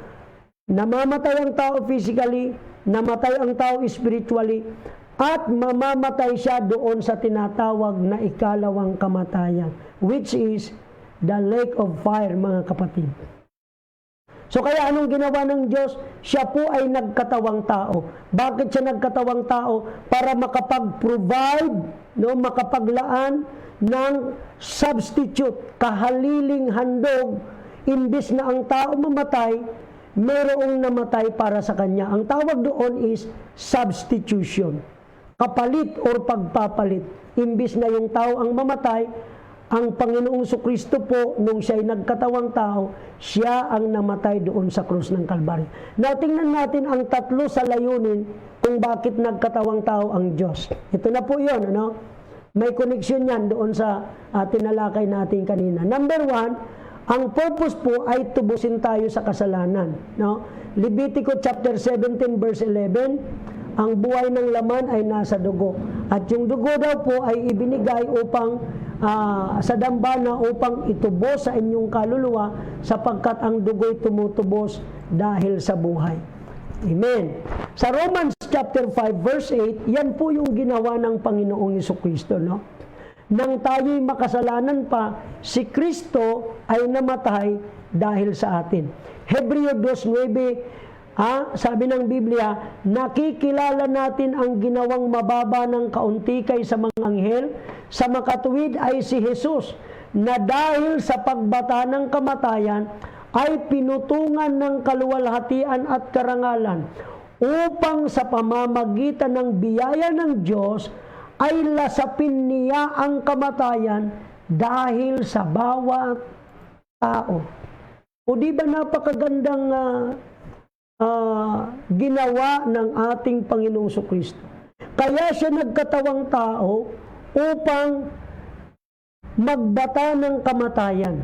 Namamatay ang tao physically, namatay ang tao spiritually, at mamamatay siya doon sa tinatawag na ikalawang kamatayan, which is the lake of fire, mga kapatid. So kaya anong ginawa ng Diyos? Siya po ay nagkatawang tao. Bakit siya nagkatawang tao? Para makapag-provide, no, makapaglaan ng substitute, kahaliling handog, imbis na ang tao mamatay, mayroong namatay para sa kanya. Ang tawag doon is substitution. Kapalit or pagpapalit. Imbis na yung tao ang mamatay, ang Panginoong Kristo po, nung siya'y nagkatawang tao, siya ang namatay doon sa krus ng Kalbaryo. Now, tingnan natin ang tatlo sa layunin kung bakit nagkatawang tao ang Diyos. Ito na po yun, ano? May connection yan doon sa tinalakay natin kanina. Number one, ang purpose po ay tubusin tayo sa kasalanan. No? Leviticus chapter 17 verse 11, ang buhay ng laman ay nasa dugo. At yung dugo daw po ay ibinigay upang sa dambana upang itubos sa inyong kaluluwa sapagkat ang dugo'y tumutubos dahil sa buhay. Amen. Sa Romans chapter 5 verse 8, yan po yung ginawa ng Panginoong Jesucristo, no? Nang tayo'y makasalanan pa, si Kristo ay namatay dahil sa atin. Hebreo 2:9, sabi ng Biblia, nakikilala natin ang ginawang mababa ng kauntikay sa mga anghel, sa makatuwid ay si Jesus, na dahil sa pagbata ng kamatayan, ay pinutungan ng kaluwalhatian at karangalan, upang sa pamamagitan ng biyaya ng Diyos, ay lasapin niya ang kamatayan dahil sa bawat tao. O di ba napakagandang ginawa ng ating Panginoong Jesucristo? Kaya siya nagkatawang tao upang magbata ng kamatayan.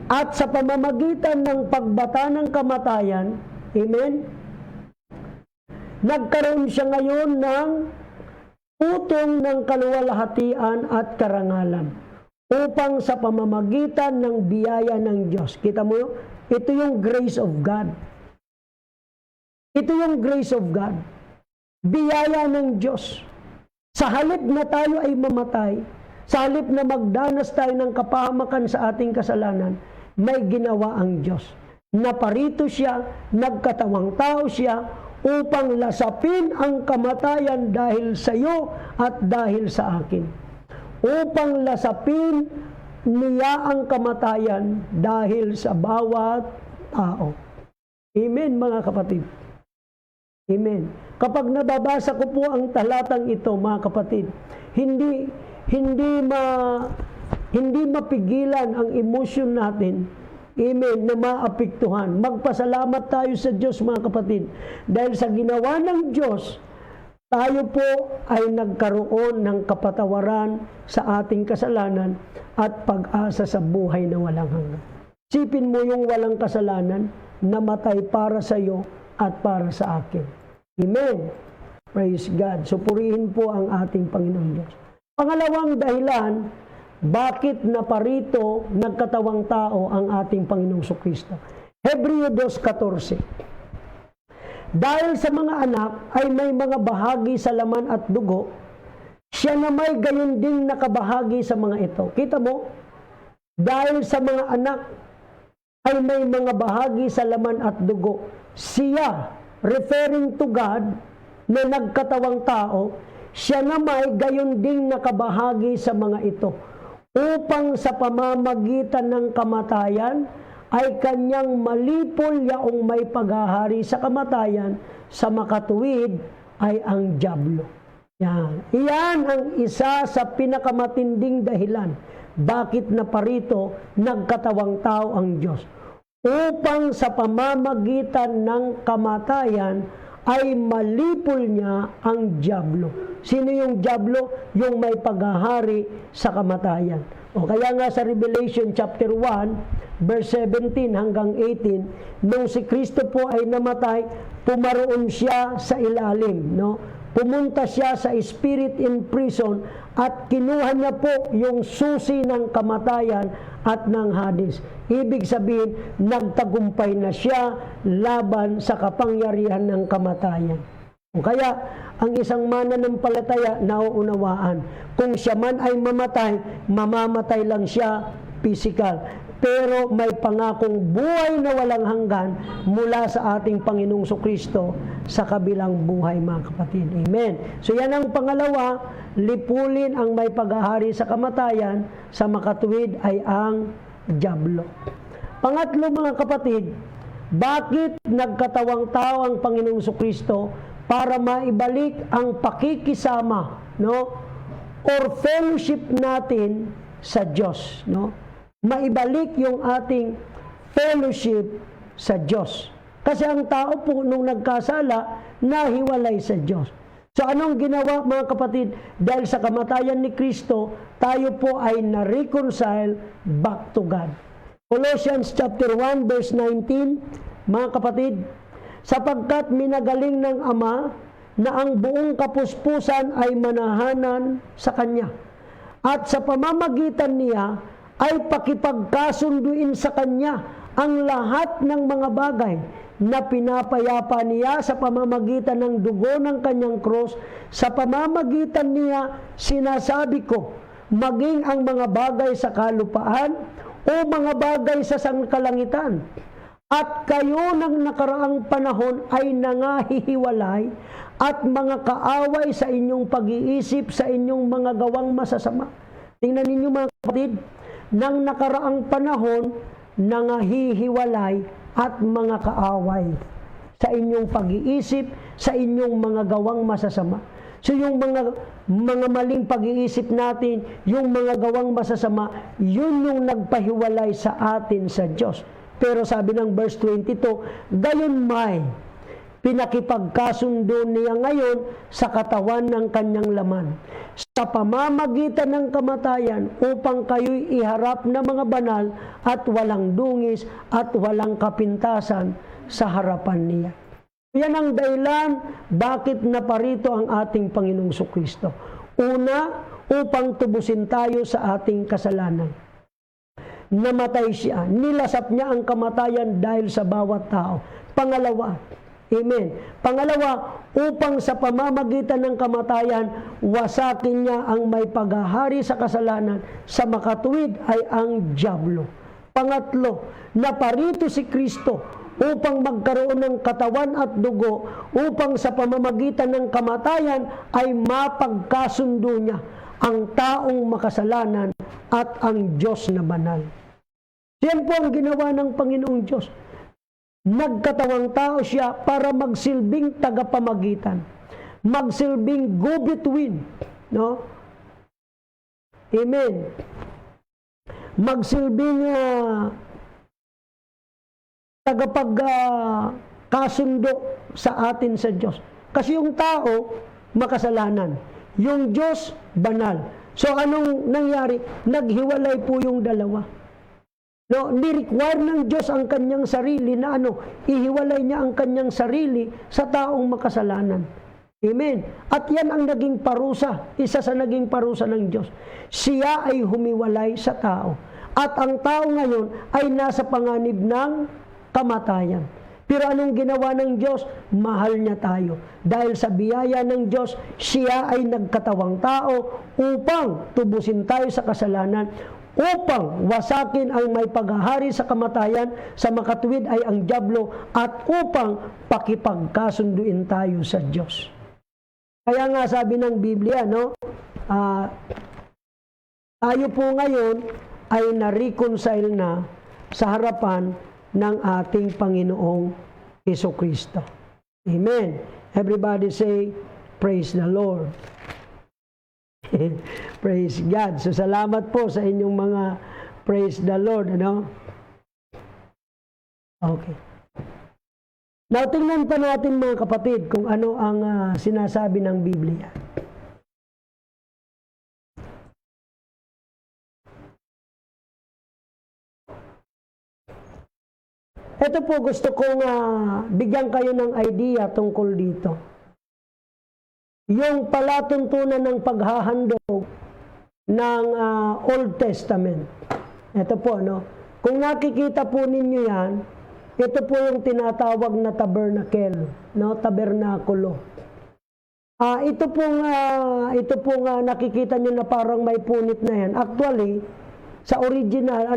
At sa pamamagitan ng pagbata ng kamatayan, amen, nagkaroon siya ngayon ng utong ng kaluwalhatian at karangalan upang sa pamamagitan ng biyaya ng Diyos. Kita mo, ito yung grace of God. Ito yung grace of God. Biyaya ng Diyos. Sa halip na tayo ay mamatay, sa halip na magdanas tayo ng kapahamakan sa ating kasalanan, may ginawa ang Diyos. Naparito siya, nagkatawang tao siya, upang lasapin ang kamatayan dahil sa iyo at dahil sa akin. Upang lasapin niya ang kamatayan dahil sa bawat tao. Amen, mga kapatid. Amen. Kapag nababasa ko po ang talatang ito, mga kapatid, hindi mapigilan ang emosyon natin, amen, na maapektuhan. Magpasalamat tayo sa Diyos, mga kapatid. Dahil sa ginawa ng Diyos, tayo po ay nagkaroon ng kapatawaran sa ating kasalanan at pag-asa sa buhay na walang hanggan. Sipin mo yung walang kasalanan, namatay para sa iyo at para sa akin. Amen. Praise God. So purihin po ang ating Panginoong Diyos. Pangalawang dahilan, bakit naparito nagkatawang tao ang ating Panginoong Jesucristo? Hebreo 2:14. Dahil sa mga anak ay may mga bahagi sa laman at dugo, siya na may gayon ding nakabahagi sa mga ito. Kita mo? Dahil sa mga anak ay may mga bahagi sa laman at dugo, siya, referring to God, na nagkatawang tao, siya na may gayon ding nakabahagi sa mga ito, upang sa pamamagitan ng kamatayan ay kanyang malipol yaong may paghahari sa kamatayan, sa makatuwid ay ang dyablo. Yan. Iyan ang isa sa pinakamatinding dahilan bakit naparito nagkatawang tao ang Diyos. Upang sa pamamagitan ng kamatayan ay malipol niya ang dyablo. Sino yung dyablo? Yung may paghahari sa kamatayan. O kaya nga sa Revelation chapter 1, verse 17 hanggang 18, nung si Kristo po ay namatay, pumaroon siya sa ilalim, no? Pumunta siya sa spirit in prison at kinuha niya po yung susi ng kamatayan at ng Hades. Ibig sabihin, nagtagumpay na siya laban sa kapangyarihan ng kamatayan. Kaya, ang isang mananampalataya nauunawaan, kung siya man ay mamatay, mamamatay lang siya physical. Pero may pangakong buhay na walang hanggan mula sa ating Panginoong Kristo sa kabilang buhay, mga kapatid. Amen. So yan ang pangalawa, lipulin ang may paghahari sa kamatayan, sa makatuwid ay ang dyablo. Pangatlo, mga kapatid, bakit nagkatawang tao ang Panginoong Kristo? Para maibalik ang pakikisama, no? Or fellowship natin sa Diyos, no? Maibalik yung ating fellowship sa Diyos. Kasi ang tao po nung nagkasala, nahiwalay sa Diyos. So anong ginawa, mga kapatid? Dahil sa kamatayan ni Kristo, tayo po ay na-reconcile back to God. Colossians chapter 1 verse 19, mga kapatid, sapagkat minagaling ng Ama na ang buong kapuspusan ay manahanan sa Kanya. At sa pamamagitan niya ay pakipagkasunduin sa Kanya ang lahat ng mga bagay na pinapayapa niya sa pamamagitan ng dugo ng Kanyang cross. Sa pamamagitan niya, sinasabi ko, maging ang mga bagay sa kalupaan o mga bagay sa sangkalangitan. At kayo ng nakaraang panahon ay nangahihiwalay at mga kaaway sa inyong pag-iisip, sa inyong mga gawang masasama. Tingnan ninyo, mga kapatid, ng nakaraang panahon, nangahihiwalay at mga kaaway sa inyong pag-iisip, sa inyong mga gawang masasama. So yung mga maling pag-iisip natin, yung mga gawang masasama, yun yung nagpahiwalay sa atin sa Diyos. Pero sabi ng verse 22, gayon may pinakipagkasundo niya ngayon sa katawan ng kanyang laman, sa pamamagitan ng kamatayan, upang kayo'y iharap na mga banal at walang dungis at walang kapintasan sa harapan niya. Yan ang dahilan bakit naparito ang ating Panginoong Kristo. Una, upang tubusin tayo sa ating kasalanan. Namatay siya, nilasap niya ang kamatayan dahil sa bawat tao. Pangalawa, amen. Pangalawa, upang sa pamamagitan ng kamatayan, wasakin niya ang may paghahari sa kasalanan, sa makatuwid ay ang dyablo. Pangatlo, naparito si Kristo upang magkaroon ng katawan at dugo, upang sa pamamagitan ng kamatayan ay mapagkasundo niya ang taong makasalanan at ang Diyos na banal. Yan po ang ginawa ng Panginoong Diyos. Nagkatawang tao siya para magsilbing tagapamagitan, magsilbing go-between, no? Amen. Magsilbing tagapagkasundo sa atin sa Diyos. Kasi yung tao, makasalanan. Yung Diyos, banal. So anong nangyari? Naghiwalay po yung dalawa. No, ni-require ng Diyos ang kanyang sarili na ihiwalay niya ang kanyang sarili sa taong makasalanan. Amen. At yan ang naging parusa, isa sa naging parusa ng Diyos. Siya ay humiwalay sa tao. At ang tao ngayon ay nasa panganib ng kamatayan. Pero anong ginawa ng Diyos? Mahal niya tayo. Dahil sa biyaya ng Diyos, siya ay nagkatawang tao upang tubusin tayo sa kasalanan, upang wasakin ang may paghahari sa kamatayan, sa makatuwid ay ang dyablo, at upang pakipagkasunduin tayo sa Diyos. Kaya nga sabi ng Biblia, tayo po ngayon ay na-reconcile na sa harapan ng ating Panginoong Jesucristo. Amen. Everybody say, praise the Lord. Praise God. So salamat po sa inyong mga praise the Lord, Okay. Now, tingnan pa natin mga kapatid kung ano ang sinasabi ng Biblia. Ito po gusto kong bigyan kayo ng idea tungkol dito. Yung palatuntunan ng paghahandog ng Old Testament. Ito po, no? Kung nakikita po ninyo yan, ito po yung tinatawag na tabernacle, no? Tabernakulo. Ito pong nakikita nyo na parang may punit na yan. Actually, sa original,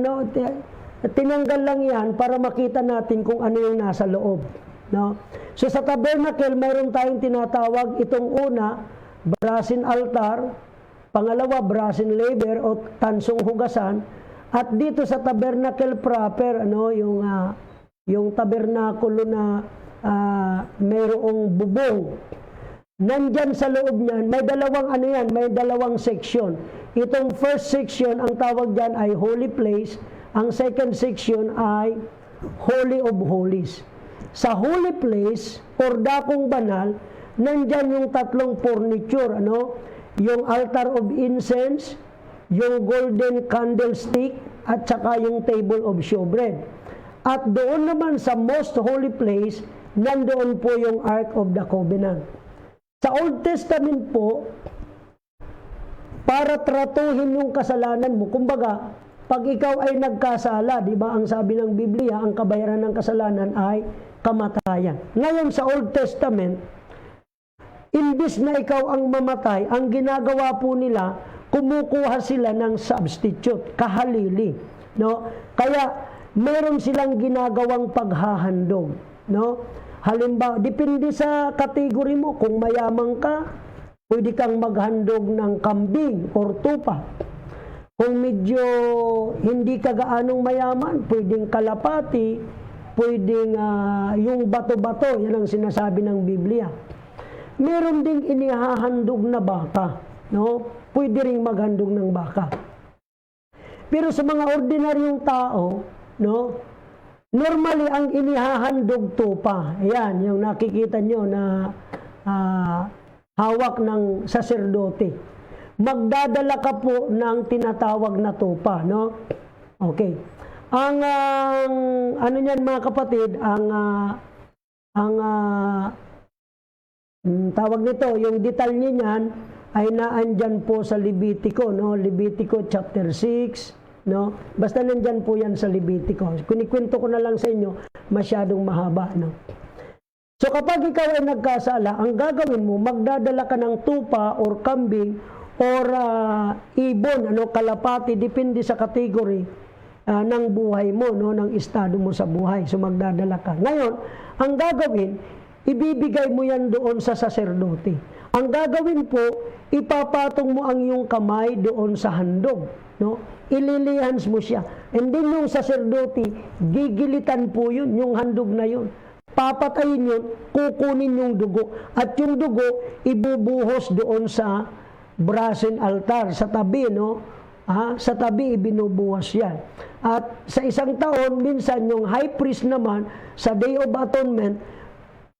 tinanggal lang yan para makita natin kung ano yung nasa loob. No? So sa tabernacle, mayroon tayong tinatawag itong una, brazen altar, pangalawa, brazen laver o tansong hugasan, at dito sa tabernacle proper, yung tabernakulo na mayroong bubong. Nandyan sa loob niyan, may dalawang section. Itong first section, ang tawag dyan ay holy place. Ang second section ay Holy of Holies. Sa holy place, or dakong banal, nandyan yung tatlong furniture, yung altar of incense, yung golden candlestick, at saka yung table of showbread. At doon naman sa most holy place, nandoon po yung Ark of the Covenant. Sa Old Testament po, para tratuhin yung kasalanan mo, kumbaga, pag ikaw ay nagkasala, di ba ang sabi ng Biblia, ang kabayaran ng kasalanan ay kamatayan. Ngayon sa Old Testament, imbis na ikaw ang mamatay, ang ginagawa po nila, kumukuha sila ng substitute, kahalili. No? Kaya, meron silang ginagawang paghahandog. No? Halimbawa, depende sa kategory mo. Kung mayaman ka, pwede kang maghandog ng kambing or tupa. Kung medyo hindi ka gaanong mayaman, pwedeng kalapati, pwedeng yung bato-bato, yan ang sinasabi ng Biblia. Meron ding inihahandog na baka, no? Pwede ring maghandog ng baka. Pero sa mga ordinaryong tao, no? Normally ang inihahandog tupa. Ayan, yung nakikita nyo na hawak ng saserdote. Magdadala ka po ng tinatawag na tupa, no? Okay. Ang ano niyan mga kapatid, tawag nito, yung detalye niyan ay naandyan po sa Levitico, no? Levitico chapter 6, no? Basta nandyan po yan sa Levitico. Kunikwento ko na lang sa inyo, masyadong mahaba, no? So kapag ikaw ay nagkasala, ang gagawin mo, magdadala ka ng tupa or kambing or ibon, kalapati, depende sa category ng buhay mo, no, ng estado mo sa buhay. So magdadala ka. Ngayon, ang gagawin, ibibigay mo yan doon sa saserdote. Ang gagawin po, ipapatong mo ang iyong kamay doon sa handog, no? Ililihans mo siya. And then yung saserdote, gigilitan po yun, yung handog na yun. Papatayin yun, kukunin yung dugo. At yung dugo, ibubuhos doon sa brazen altar, sa tabi, no? Sa tabi, ibinubuhos yan. At sa isang taon, minsan yung high priest naman, sa Day of Atonement,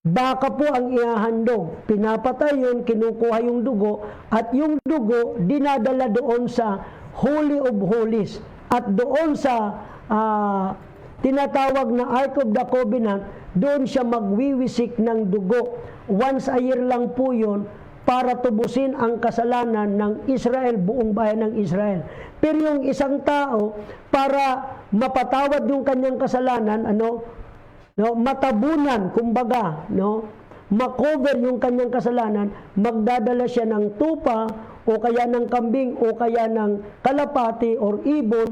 baka po ang ihahandog. Pinapatay yun, kinukuha yung dugo, at yung dugo, dinadala doon sa Holy of Holies. At doon sa tinatawag na Ark of the Covenant, doon siya magwiwisik ng dugo. Once a year lang po yun, para tubusin ang kasalanan ng Israel, buong bayan ng Israel. Pero yung isang tao, para mapatawad yung kanyang kasalanan, matabunan, kumbaga, makover yung kanyang kasalanan, magdadala siya ng tupa, o kaya ng kambing, o kaya ng kalapati, or ibon.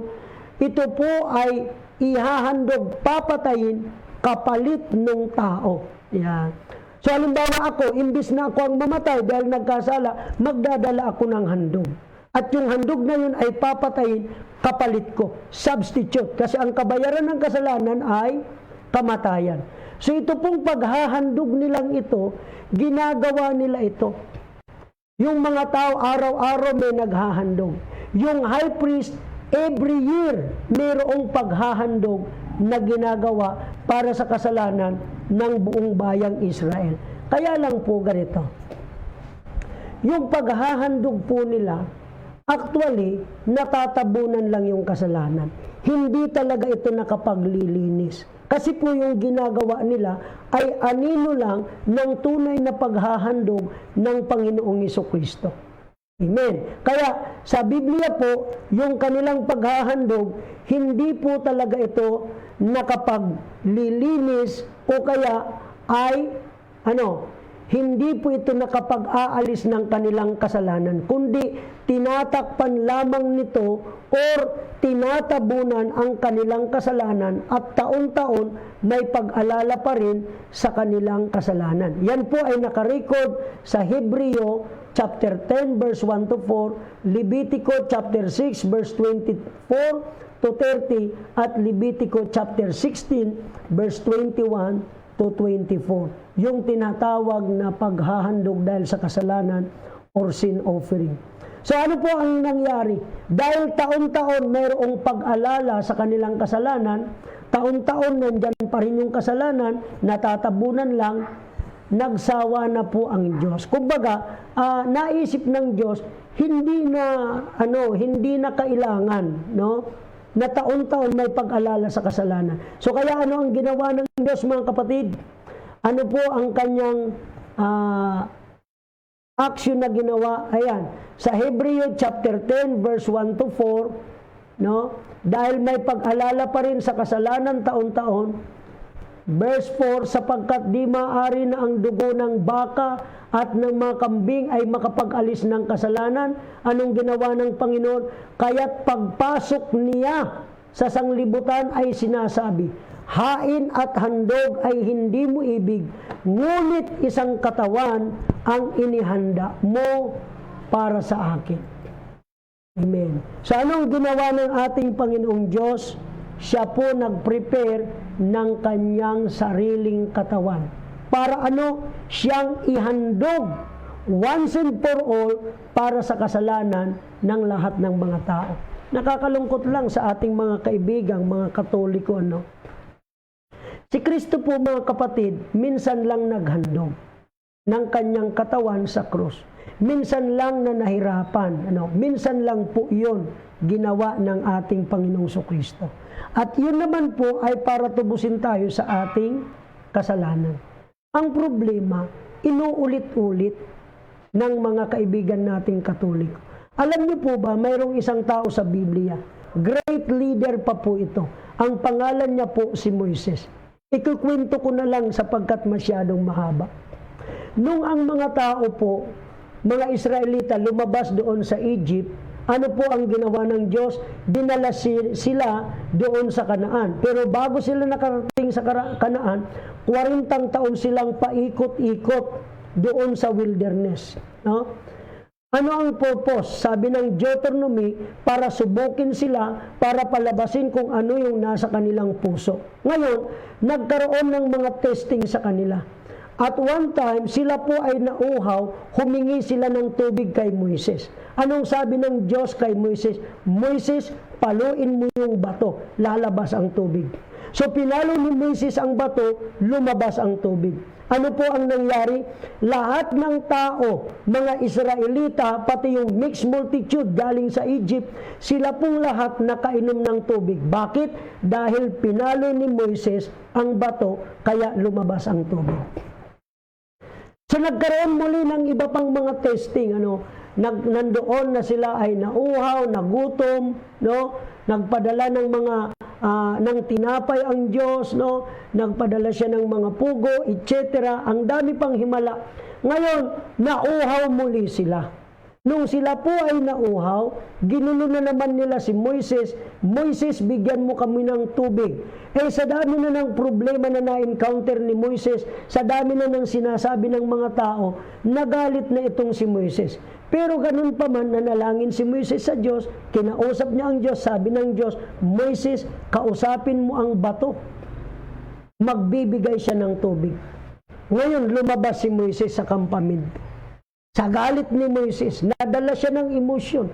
Ito po ay ihahandog, papatayin, kapalit ng tao. Yan. So, halimbawa ako, imbis na ako ang mamatay dahil nagkasala, magdadala ako ng handog. At yung handog na yun ay papatayin, kapalit ko, substitute. Kasi ang kabayaran ng kasalanan ay kamatayan. So, ito pong paghahandog nilang ito, ginagawa nila ito. Yung mga tao, araw-araw may naghahandog. Yung high priest, every year, mayroong paghahandog na ginagawa para sa kasalanan ng buong bayang Israel. Kaya lang po ganito, yung paghahandog po nila, actually, natatabunan lang yung kasalanan. Hindi talaga ito nakapaglilinis. Kasi po yung ginagawa nila ay anino lang ng tunay na paghahandog ng Panginoong Jesucristo. Amen. Kaya sa Biblia po, yung kanilang paghahandog, hindi po talaga ito nakapaglilinis o kaya ay hindi po ito nakapag-aalis ng kanilang kasalanan, kundi tinatakpan lamang nito or tinatabunan ang kanilang kasalanan at taon-taon may pag-alala pa rin sa kanilang kasalanan. Yan po ay nakarecord sa Hebreo chapter 10 verse 1 to 4, Levitico chapter 6 verse 24 to 30 at Levitico chapter 16 verse 21 to 24. Yung tinatawag na paghahandog dahil sa kasalanan or sin offering. So ano po ang nangyari? Dahil taon-taon mayroong pag-alala sa kanilang kasalanan, taon-taon nandyan pa rin yung kasalanan, natatabunan lang, nagsawa na po ang Diyos. Kumbaga, naisip ng Diyos, hindi na kailangan, na taon-taon may pag-alala sa kasalanan. So kaya ano ang ginawa ng Diyos, mga kapatid? Ano po ang kanyang action na ginawa? Ayan, sa Hebreo chapter 10 verse 1 to 4, dahil may pag-alala pa rin sa kasalanan taon-taon, verse 4, sapagkat di maaari na ang dugo ng baka at ng mga kambing ay makapag-alis ng kasalanan. Anong ginawa ng Panginoon? Kaya't pagpasok niya sa sanglibutan ay sinasabi, hain at handog ay hindi mo ibig, ngunit isang katawan ang inihanda mo para sa akin. Amen. So anong ginawa ng ating Panginoong Diyos? Siya po nag-prepare ng kanyang sariling katawan. Para siyang ihandog once and for all para sa kasalanan ng lahat ng mga tao. Nakakalungkot lang sa ating mga kaibigang, mga Katoliko, Si Kristo po, mga kapatid, minsan lang naghandog ng kanyang katawan sa krus. Minsan lang na nahirapan. Minsan lang po yun ginawa ng ating Panginoong Kristo. At yun naman po ay para tubusin tayo sa ating kasalanan. Ang problema, inuulit-ulit ng mga kaibigan nating Katoliko. Alam niyo po ba, mayroong isang tao sa Biblia, great leader pa po ito. Ang pangalan niya po si Moises. Ikukwento ko na lang sapagkat masyadong mahaba. Nung ang mga tao po, mga Israelita, lumabas doon sa Egypt, ano po ang ginawa ng Diyos? Dinala sila doon sa Kanaan. Pero bago sila nakarating sa Kanaan, 40 taon silang paikot-ikot doon sa wilderness. Ano ang purpose? Sabi ng Deuteronomy, para subukin sila, para palabasin kung ano yung nasa kanilang puso. Ngayon, nagkaroon ng mga testing sa kanila. At one time, sila po ay nauhaw, humingi sila ng tubig kay Moises. Anong sabi ng Diyos kay Moises? Moises, paluin mo yung bato, lalabas ang tubig. So pinalo ni Moises ang bato, lumabas ang tubig. Ano po ang nangyari? Lahat ng tao, mga Israelita, pati yung mixed multitude galing sa Egypt, sila pong lahat nakainom ng tubig. Bakit? Dahil pinalo ni Moises ang bato, kaya lumabas ang tubig. So nagkaroon muli ng iba pang mga testing, nandoon na sila ay nauhaw, nagutom, nagpadala ng mga ng tinapay ang Diyos, nagpadala siya ng mga pugo, etc. Ang dami pang himala. Ngayon, nauhaw muli sila. Nung sila po ay nauhaw, ginulo na naman nila si Moises, Moises, bigyan mo kami ng tubig. Sa dami na ng problema na na-encounter ni Moises, sa dami na ng sinasabi ng mga tao, nagalit na itong si Moises. Pero ganun pa man, nanalangin si Moises sa Diyos, kinausap niya ang Diyos, sabi ng Diyos, Moises, kausapin mo ang bato. Magbibigay siya ng tubig. Ngayon, lumabas si Moises sa kampamento. Sa galit ni Moises, nadala siya ng emosyon.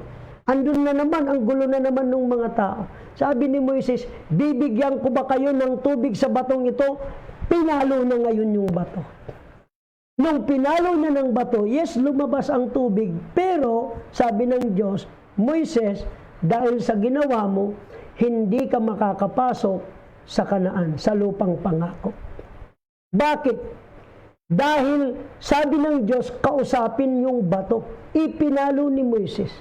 Andun na naman, ang gulo na naman ng mga tao. Sabi ni Moises, bibigyan ko ba kayo ng tubig sa batong ito? Pinalo na ngayon yung bato. Nung pinalo na ng bato, yes, lumabas ang tubig. Pero, sabi ng Diyos, Moises, dahil sa ginawa mo, hindi ka makakapasok sa Kanaan, sa lupang pangako. Bakit? Dahil sabi ng Diyos, kausapin yung bato. Ipinalo ni Moises.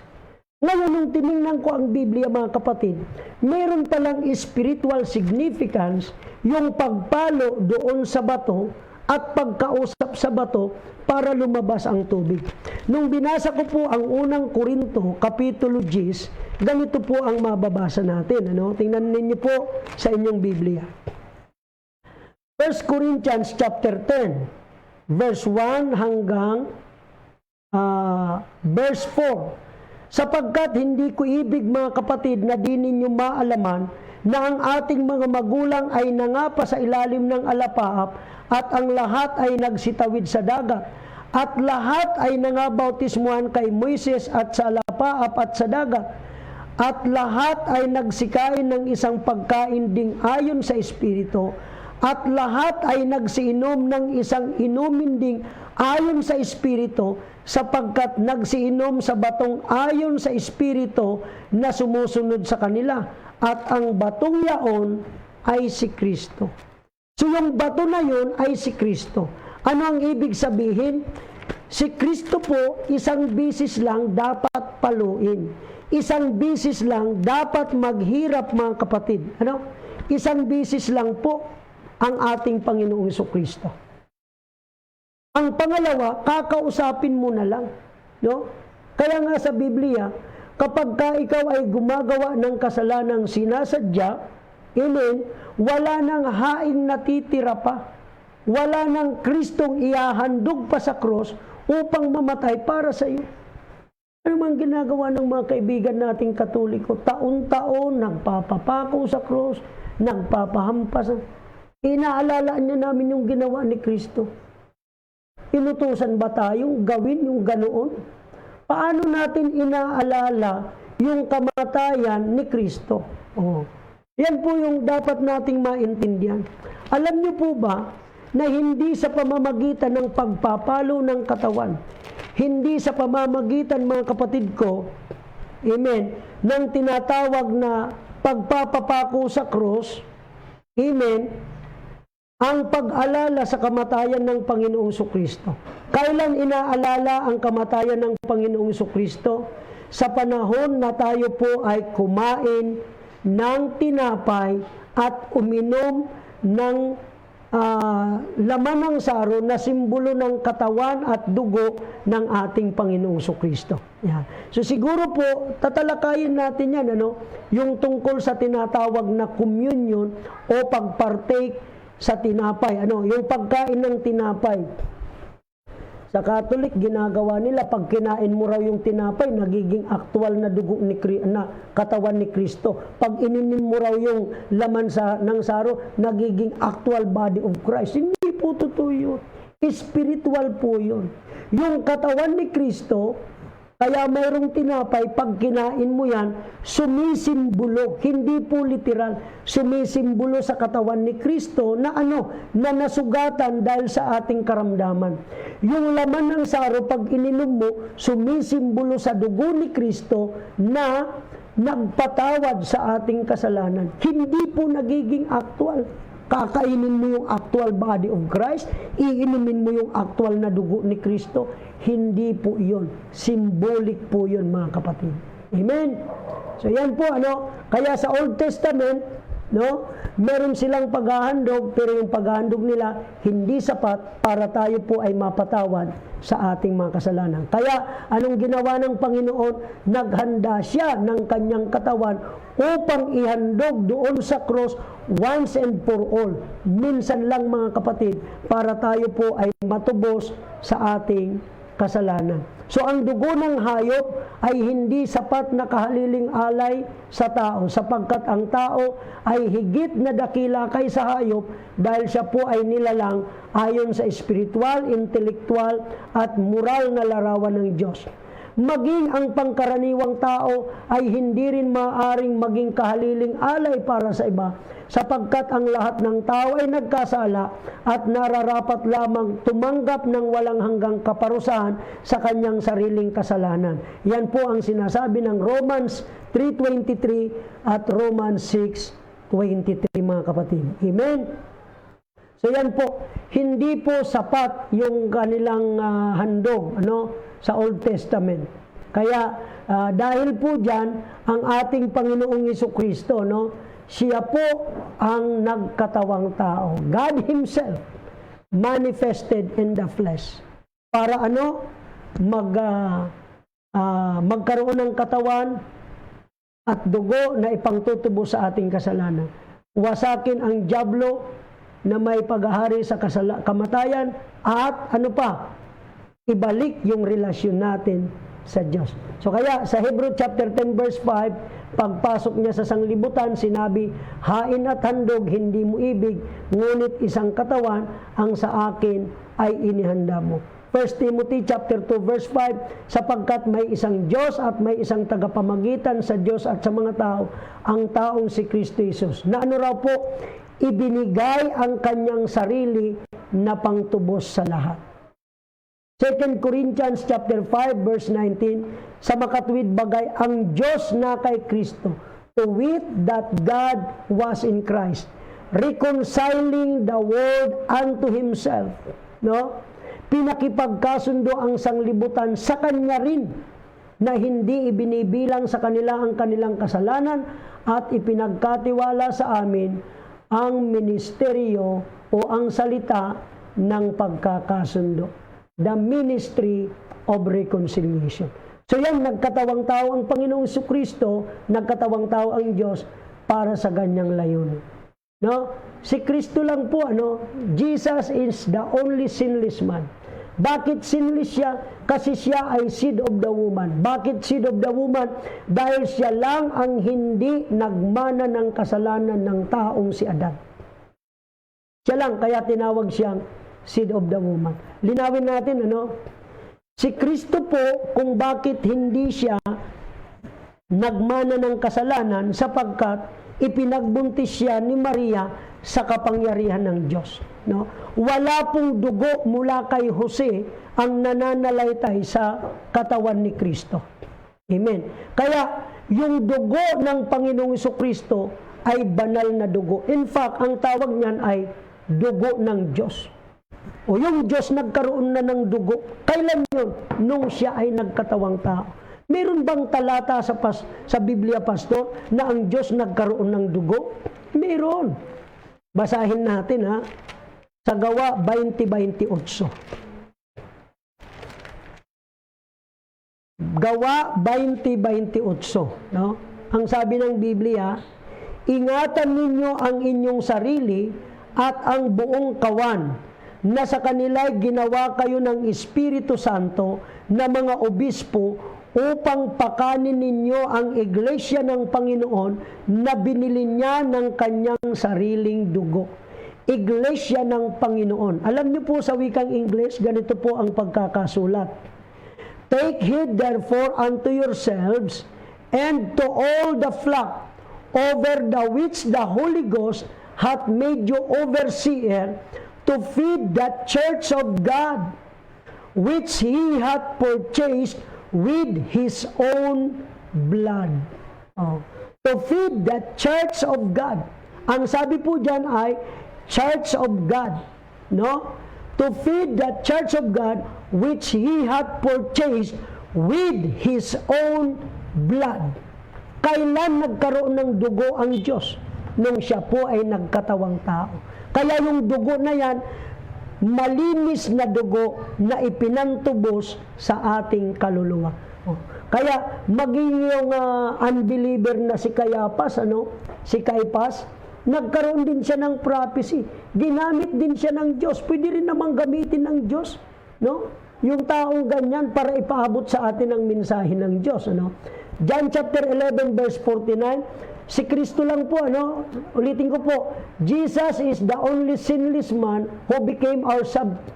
Ngayon, nung tinignan ko ang Biblia, mga kapatid, mayroon palang spiritual significance yung pagpalo doon sa bato at pagkausap sa bato para lumabas ang tubig. Nung binasa ko po ang unang Korinto, Kapitulo 10, ganito po ang mababasa natin. Tingnan ninyo po sa inyong Biblia. 1 Corinthians chapter 10, verse 1 hanggang verse 4. Sapagkat hindi ko ibig, mga kapatid, na di ninyo maalaman na ang ating mga magulang ay nangapa sa ilalim ng alapaap at ang lahat ay nagsitawid sa dagat. At lahat ay nangabautismuhan kay Moises at sa alapaap at sa dagat. At lahat ay nagsikain ng isang pagkain ding ayon sa Espiritu. At lahat ay nagsiinom ng isang inumin ding ayon sa Espiritu, sapagkat nagsiinom sa batong ayon sa Espiritu na sumusunod sa kanila. At ang batong yaon ay si Kristo. So yung bato na yun ay si Kristo. Ano ang ibig sabihin? Si Kristo po, isang bisis lang dapat paluin. Isang bisis lang dapat maghirap, mga kapatid. Isang bisis lang po ang ating Panginoong Jesucristo. Ang pangalawa, kakausapin mo na lang. Kaya nga sa Biblia, kapag ikaw ay gumagawa ng kasalanang sinasadya, amen, wala nang haing natitira pa. Wala nang Kristong ihahandog pa sa cross upang mamatay para sa iyo. Ano man ginagawa ng mga kaibigan nating Katoliko? Taon-taon, nagpapapako sa cross, nagpapahampas. Inaalala niya namin yung ginawa ni Kristo. Inutusan ba tayong gawin yung ganoon? Paano natin inaalala yung kamatayan ni Kristo? Yan po yung dapat nating maintindihan. Alam niyo po ba na hindi sa pamamagitan ng pagpapalo ng katawan, hindi sa pamamagitan, mga kapatid ko, amen, ng tinatawag na pagpapapako sa cross, amen, ang pag-alala sa kamatayan ng Panginoong Jesucristo. Kailan inaalala ang kamatayan ng Panginoong Jesucristo? Sa panahon na tayo po ay kumain ng tinapay at uminom ng laman ng saro na simbolo ng katawan at dugo ng ating Panginoong Jesucristo. Yan. So siguro po, tatalakayin natin yan, yung tungkol sa tinatawag na communion o pagpartake sa tinapay. Yung pagkain ng tinapay. Sa Catholic, ginagawa nila, pag kinain mo raw yung tinapay, nagiging aktual na dugo na katawan ni Kristo. Pag ininom mo raw yung laman ng saro, nagiging actual body of Christ. Hindi po totoo yun. Spiritual po yun. Yung katawan ni Kristo, kaya mayroong tinapay, pag kinain mo yan, sumisimbolo, hindi po literal, sumisimbolo sa katawan ni Kristo na na nasugatan dahil sa ating karamdaman. Yung laman ng saro, pag ininom mo, sumisimbolo sa dugo ni Kristo na nagpatawad sa ating kasalanan. Hindi po nagiging actual. Kakainin mo yung actual body of Christ, iinumin mo yung actual na dugo ni Kristo, hindi po iyon. Symbolic po yun, mga kapatid. Amen? So yan po, kaya sa Old Testament, meron silang paghahandog, pero yung paghahandog nila hindi sapat para tayo po ay mapatawad sa ating mga kasalanan. Kaya anong ginawa ng Panginoon? Naghanda siya ng kanyang katawan upang ihandog doon sa cross once and for all. Minsan lang, mga kapatid, para tayo po ay matubos sa ating kasalanan. So ang dugo ng hayop ay hindi sapat na kahaliling alay sa tao, sapagkat ang tao ay higit na dakila kaysa hayop dahil siya po ay nilalang ayon sa spiritual, intelektual at moral na larawan ng Diyos. maging ang pangkaraniwang tao ay hindi rin maaaring maging kahaliling alay para sa iba, sapagkat ang lahat ng tao ay nagkasala at nararapat lamang tumanggap ng walang hanggang kaparusahan sa kanyang sariling kasalanan. Yan po ang sinasabi ng Romans 3:23 at Romans 6:23, mga kapatid. Amen? So yan po, hindi po sapat yung kanilang handog sa Old Testament. Kaya dahil po dyan, ang ating Panginoong Jesucristo, siya po ang nagkatawang tao. God Himself manifested in the flesh. Para magkaroon ng katawan at dugo na ipangtutubo sa ating kasalanan. Wasakin ang dyablo na may paghahari sa kamatayan at ibalik yung relasyon natin sa Diyos. So kaya sa Hebrew chapter 10 verse 5, pagpasok niya sa sanglibutan, sinabi, hain at handog hindi mo ibig, ngunit isang katawan ang sa akin ay inihanda mo. 1 Timothy chapter 2 verse 5, sapagkat may isang Diyos at may isang tagapamagitan sa Diyos at sa mga tao, ang taong si Kristo Jesus, na raw po, ibinigay ang kanyang sarili na pangtubos sa lahat. 2 Corinthians chapter 5 verse 19, sa makatuwid bagay ang Diyos na kay Kristo, to wit that God was in Christ, reconciling the world unto Himself. Pinakipagkasundo ang sanglibutan sa Kanya rin, na hindi ibinibilang sa kanila ang kanilang kasalanan, at ipinagkatiwala sa amin ang ministeryo o ang salita ng pagkakasundo. The ministry of reconciliation. So yan, nagkatawang tao ang Panginoong Jesucristo, nagkatawang tao ang Diyos para sa ganyang layunin. Si Kristo lang po, Jesus is the only sinless man. Bakit sinless siya? Kasi siya ay seed of the woman. Bakit seed of the woman? Dahil siya lang ang hindi nagmana ng kasalanan ng taong si Adan. Siya lang, kaya tinawag siyang seed of the woman. Linawin natin, si Kristo po, kung bakit hindi siya nagmana ng kasalanan, sapagkat ipinagbuntis siya ni Maria sa kapangyarihan ng Diyos. Wala pong dugo mula kay Jose ang nananalaytay sa katawan ni Kristo. Amen. Kaya yung dugo ng Panginoong Jesucristo ay banal na dugo. In fact, ang tawag niyan ay dugo ng Diyos. O yung Diyos nagkaroon na ng dugo. Kailan yun? Nung siya ay nagkatawang tao. Meron bang talata sa Biblia, Pastor, na ang Diyos nagkaroon ng dugo? Meron. Basahin natin, sa Gawa 20:28. Gawa 20:28. Ang sabi ng Biblia, ingatan ninyo ang inyong sarili at ang buong kawan, na sa kanila'y ginawa kayo ng Espiritu Santo na mga obispo upang pakanin ninyo ang iglesia ng Panginoon na binili niya ng kanyang sariling dugo. Iglesia ng Panginoon. Alam niyo po sa wikang English, ganito po ang pagkakasulat. Take heed therefore unto yourselves and to all the flock over the which the Holy Ghost hath made you overseer, to feed the church of God, which He hath purchased with His own blood. To feed the church of God. Ang sabi po dyan ay church of God. To feed the church of God, which He hath purchased with His own blood. Kailan nagkaroon ng dugo ang Diyos? Nung siya po ay nagkatawang tao. Kaya yung dugo na yan, malinis na dugo na ipinantubos sa ating kaluluwa. Kaya maging yung unbeliever na si Caiaphas, si Caiaphas, nagkaroon din siya ng prophecy. Ginamit din siya ng Diyos. Pwede rin namang gamitin ng Diyos. Yung taong ganyan para ipaabot sa atin ang mensahe ng Diyos. John chapter 11 verse 49, si Kristo lang po, ulitin ko po, Jesus is the only sinless man who became our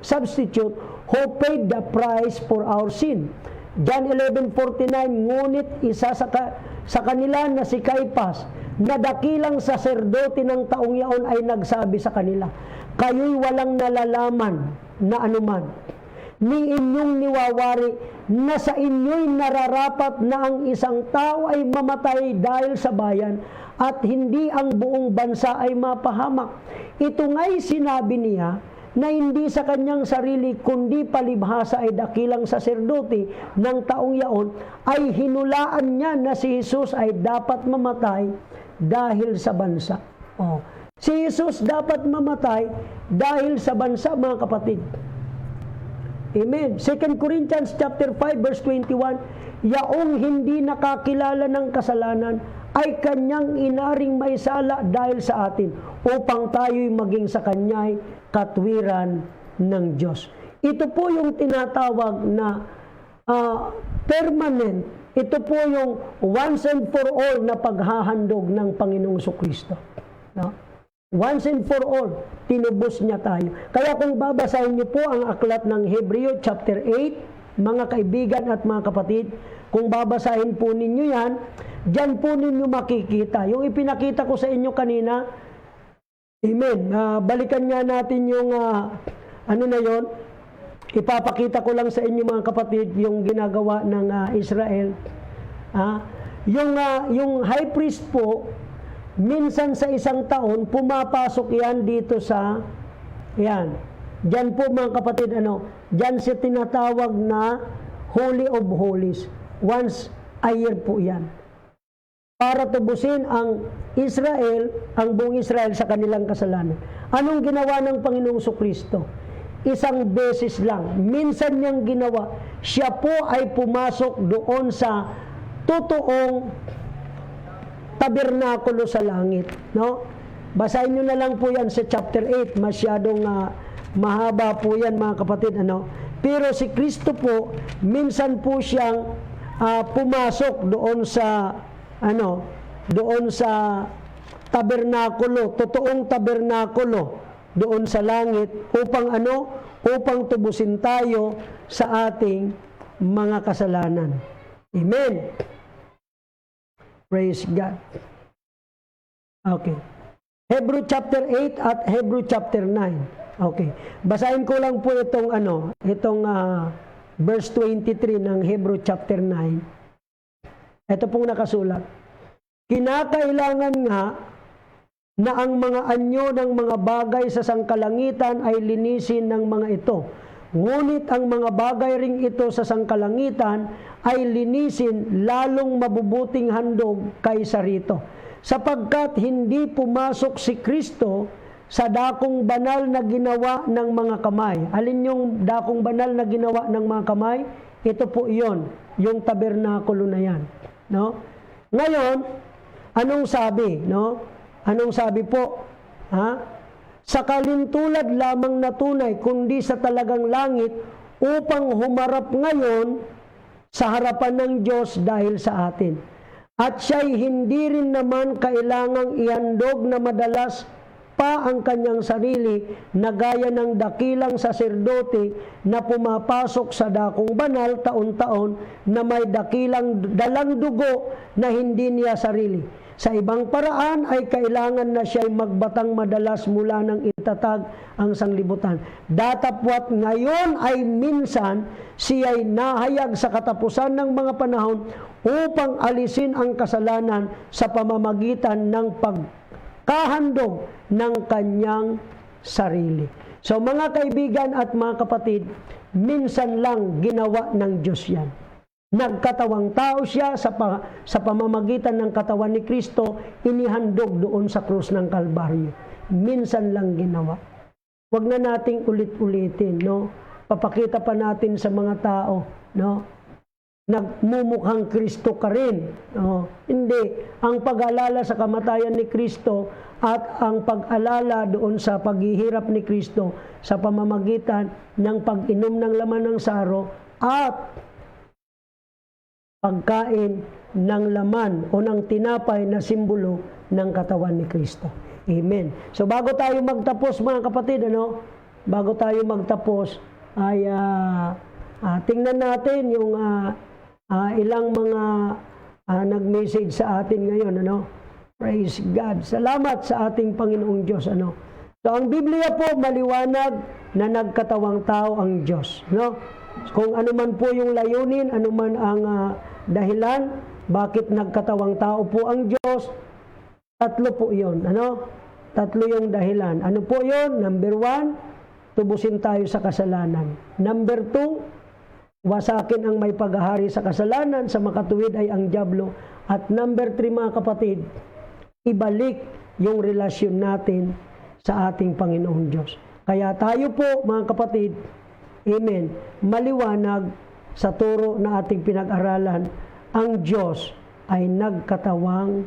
substitute, who paid the price for our sin. John 11:49, ngunit isa sa kanila na si Caiphas, na dakilang saserdote ng taong yaon, ay nagsabi sa kanila, kayo'y walang nalalaman na anuman, ni inyong niwawari na sa inyo'y nararapat na ang isang tao ay mamatay dahil sa bayan at hindi ang buong bansa ay mapahamak. Ito nga'y sinabi niya na hindi sa kanyang sarili kundi palibhasa ay dakilang saserdote ng taong yaon, ay hinulaan niya na si Jesus ay dapat mamatay dahil sa bansa. Oh. Si Jesus dapat mamatay dahil sa bansa, mga kapatid. Amen. 2 Corinthians chapter 5 verse 21, yaong hindi nakakilala ng kasalanan ay kanyang inaring maisala dahil sa atin, upang tayo'y maging sa kanya'y katwiran ng Diyos. Ito po yung tinatawag na permanent. Ito po yung once and for all na paghahandog ng Panginoong Kristo. No? Once and for all, tinubos niya tayo. Kaya kung babasahin niyo po ang aklat ng Hebreo chapter 8, mga kaibigan at mga kapatid, kung babasahin po ninyo yan, diyan po ninyo makikita. Yung ipinakita ko sa inyo kanina, amen, balikan nga natin yung, ano na yon, ipapakita ko lang sa inyo mga kapatid, yung ginagawa ng Israel. Yung high priest po, minsan sa isang taon, pumapasok yan dito sa, yan, diyan po mga kapatid, diyan siya tinatawag na Holy of Holies. Once a year po yan. Para tubusin ang Israel, ang buong Israel sa kanilang kasalanan. Anong ginawa ng Panginoong Kristo? Isang beses lang. Minsan niyang ginawa. Siya po ay pumasok doon sa totoong tabernakulo sa langit. No? Basahin nyo na lang po yan sa chapter 8. Masyadong mahaba po yan, mga kapatid. Pero si Kristo po, minsan po siyang pumasok doon sa doon sa tabernakulo, totoong tabernakulo doon sa langit, upang upang tubusin tayo sa ating mga kasalanan. Amen. Praise God. Okay. Hebrew chapter 8 at Hebrew chapter 9. Okay. Basahin ko lang po itong verse 23 ng Hebrew chapter 9. Ito pong nakasulat. Kinakailangan nga na ang mga anyo ng mga bagay sa sangkalangitan ay linisin ng mga ito. Ngunit ang mga bagay ring ito sa sangkalangitan ay linisin lalong mabubuting handog kaysa rito. Sapagkat hindi pumasok si Kristo sa dakong banal na ginawa ng mga kamay. Alin yung dakong banal na ginawa ng mga kamay? Ito po iyon, yung tabernakulo na yan. No? Ngayon, anong sabi? No? Anong sabi po? Sa kalintulad lamang na tunay, kundi sa talagang langit, upang humarap ngayon sa harapan ng Diyos dahil sa atin. At siya'y hindi rin naman kailangang ihandog na madalas pa ang kanyang sarili na gaya ng dakilang saserdote na pumapasok sa dakong banal taon-taon na may dalang dugo na hindi niya sarili. Sa ibang paraan ay kailangan na siya'y magbatang madalas mula ng itatag ang sanglibutan. Datapwat ngayon ay minsan siya'y nahayag sa katapusan ng mga panahon upang alisin ang kasalanan sa pamamagitan ng pagkahandog ng kanyang sarili. So mga kaibigan at mga kapatid, minsan lang ginawa ng Diyos yan. Nagkatawang tao siya sa pamamagitan ng katawan ni Kristo, inihandog doon sa krus ng Kalbaryo. Minsan lang ginawa. Huwag na nating ulit-ulitin, no? Papakita pa natin sa mga tao, no? Nagmumukhang Kristo ka rin. No? Hindi. Ang pag-alala sa kamatayan ni Kristo at ang pag-alala doon sa paghihirap ni Kristo sa pamamagitan ng pag-inom ng laman ng saro at pagkain ng laman o ng tinapay na simbolo ng katawan ni Kristo. Amen. So bago tayo magtapos, mga kapatid, bago tayo magtapos ay tingnan natin yung ilang mga nag-message sa atin ngayon, ano? Praise God. Salamat sa ating Panginoong Diyos, ano? So, ang Biblia po maliwanag na nagkatawang tao ang Diyos, no? Kung ano man po yung layunin, ano man ang dahilan, bakit nagkatawang tao po ang Diyos, tatlo po yun, ano? Tatlo yung dahilan. Ano po yun? Number 1, tubusin tayo sa kasalanan. Number 2, wasakin ang may paghahari sa kasalanan, sa makatuwid ay ang dyablo. At number 3, mga kapatid, ibalik yung relasyon natin sa ating Panginoong Diyos. Kaya tayo po, mga kapatid, amen, maliwanag sa turo na ating pinag-aralan, ang Diyos ay nagkatawang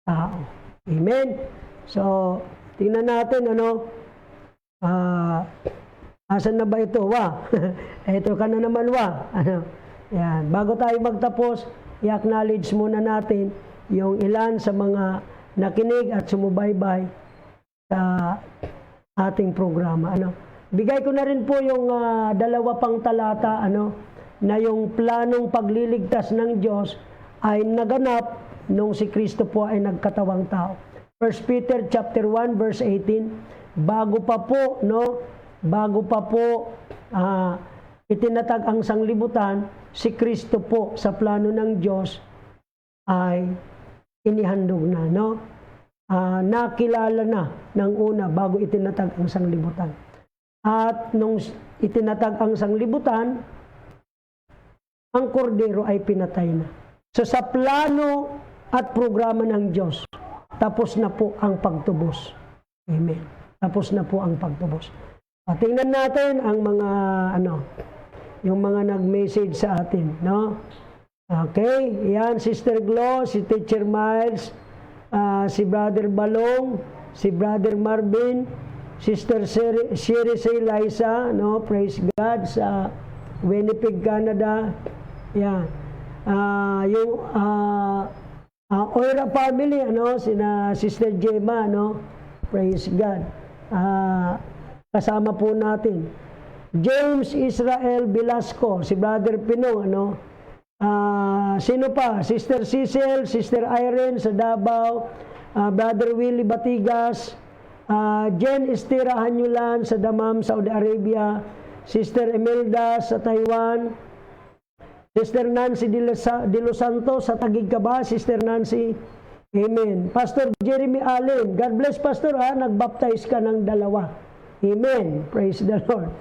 tao. Amen? So, tingnan natin, ano, asan na ba ito? Ito ka na naman, Ano? Yan. Bago tayo magtapos, i-acknowledge muna natin yung ilan sa mga nakinig at sumubaybay sa ating programa. Ano? Bigay ko na rin po yung 2 pang talata, ano, na yung planong pagliligtas ng Diyos ay naganap nung si Kristo po ay nagkatawang tao. 1 Peter chapter 1 verse 18, bago pa po itinatag ang sanglibutan, si Kristo po sa plano ng Diyos ay inihandog na, no? Nakilala na ng una bago itinatag ang sanglibutan. At nung itinatag ang sanglibutan, ang kordero ay pinatay na. So sa plano at programa ng Diyos, tapos na po ang pagtubos. Amen. Tapos na po ang pagtubos. Tingnan natin ang mga yung mga nag-message sa atin, no? Okay, yan, Sister Glo, si Teacher Miles, si Brother Balong, si Brother Marvin, Sister Sherry Liza, no? Praise God, sa Winnipeg, Canada. Yan. Yung Oira family, ano, sina Sister Gemma, no? Praise God. Kasama po natin. James Israel Velasco, si Brother Pinong, ano? Sino pa? Sister Cecil, Sister Irene sa Davao, Brother Willie Batigas, Jen Estira Hanyulan sa Damam, Saudi Arabia, Sister Imelda sa Taiwan, Sister Nancy de Los Santos sa Taguig Caba, Sister Nancy, amen. Pastor Jeremy Allen, God bless Pastor, nagbaptize ka ng 2. Amen, praise the Lord.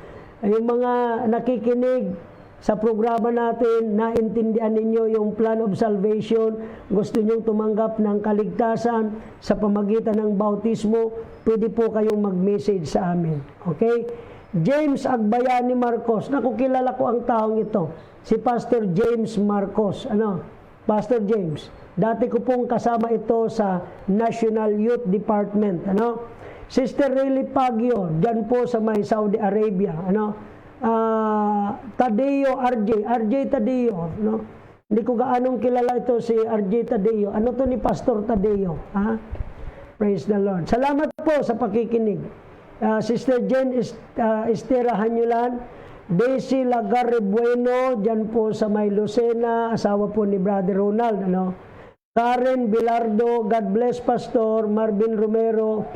Yung mga nakikinig sa programa natin, naintindihan ninyo yung plan of salvation, gusto nyong tumanggap ng kaligtasan sa pamagitan ng bautismo, pwede po kayong mag-message sa amin. Okay? James Agbayani Marcos, nakukilala ko ang taong ito, si Pastor James Marcos. Ano? Pastor James, dati ko pong kasama ito sa National Youth Department. Ano? Sister Riley Pagyo, dyan po sa may Saudi Arabia. Ano? Tadeo RJ Tadeo, no? Hindi ko gaanong kilala ito si RJ Tadeo. Ano to ni Pastor Tadeo? Praise the Lord. Salamat po sa pakikinig. Sister Jen Estera Hanyulan, Daisy Lagarre Bueno, dyan po sa may Lucena, asawa po ni Brother Ronald, ano? Karen Bilardo, God bless Pastor Marvin Romero,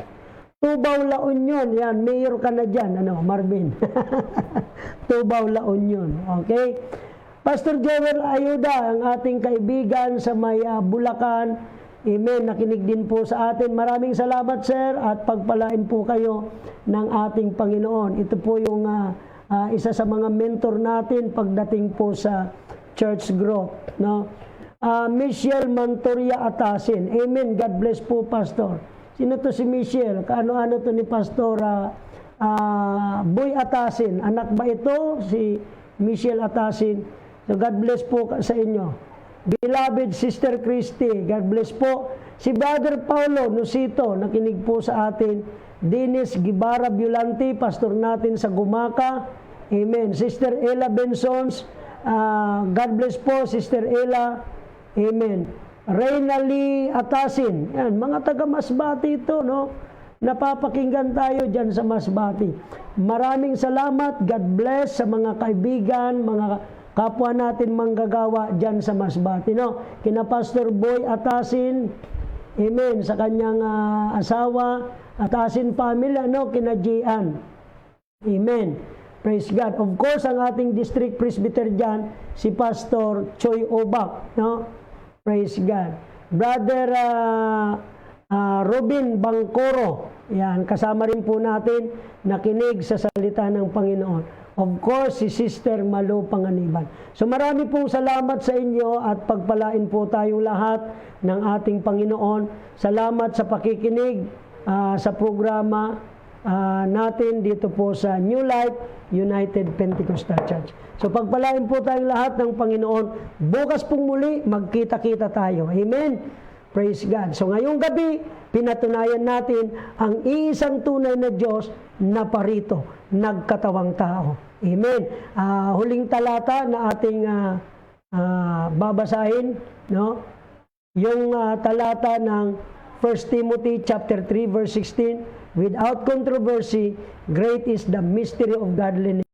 Tubaw La Union, yan, mayor ka na dyan, ano, Marvin. Tubaw La Union, okay? Pastor Joel Ayuda, ang ating kaibigan sa may Bulacan, amen, nakinig din po sa atin. Maraming salamat, sir, at pagpalain po kayo ng ating Panginoon. Ito po yung isa sa mga mentor natin pagdating po sa church growth, no? Michelle Mantoria Atasin, amen, God bless po, Pastor. Sino to si Michelle? Kaano-ano to ni Pastor Boy Atasin? Anak ba ito? Si Michelle Atasin. So God bless po sa inyo. Beloved Sister Christy, God bless po. Si Brother Paulo Nusito, nakinig po sa atin. Dennis Gibara Violante, pastor natin sa Gumaka. Amen. Sister Ella Bensons, God bless po, Sister Ella. Amen. Reynali Atasin, yan, mga taga Masbati ito, no? Napapakinggan tayo dyan sa Masbati. Maraming salamat, God bless sa mga kaibigan, mga kapwa natin manggagawa dyan sa Masbate. No? Kina Pastor Boy Atasin, amen, sa kanyang asawa, Atasin family, kina Gian. Amen. Praise God. Of course, ang ating district presbyter dyan, si Pastor Choi Obak. No? Praise God. Brother Robin Bangkoro, yan, kasama rin po natin nakinig sa salita ng Panginoon. Of course, si Sister Malu Panganiban. So marami pong salamat sa inyo at pagpalain po tayong lahat ng ating Panginoon. Salamat sa pakikinig sa programa natin dito po sa New Life United Pentecostal Church. So pagpalain po tayong lahat ng Panginoon. Bukas pong muli, magkita-kita tayo. Amen. Praise God. So ngayong gabi, pinatunayan natin ang iisang tunay na Diyos na parito, nagkatawang tao. Amen. Huling talata na ating babasahin, no? Yung talata ng 1 Timothy chapter 3 verse 16, without controversy, great is the mystery of godliness.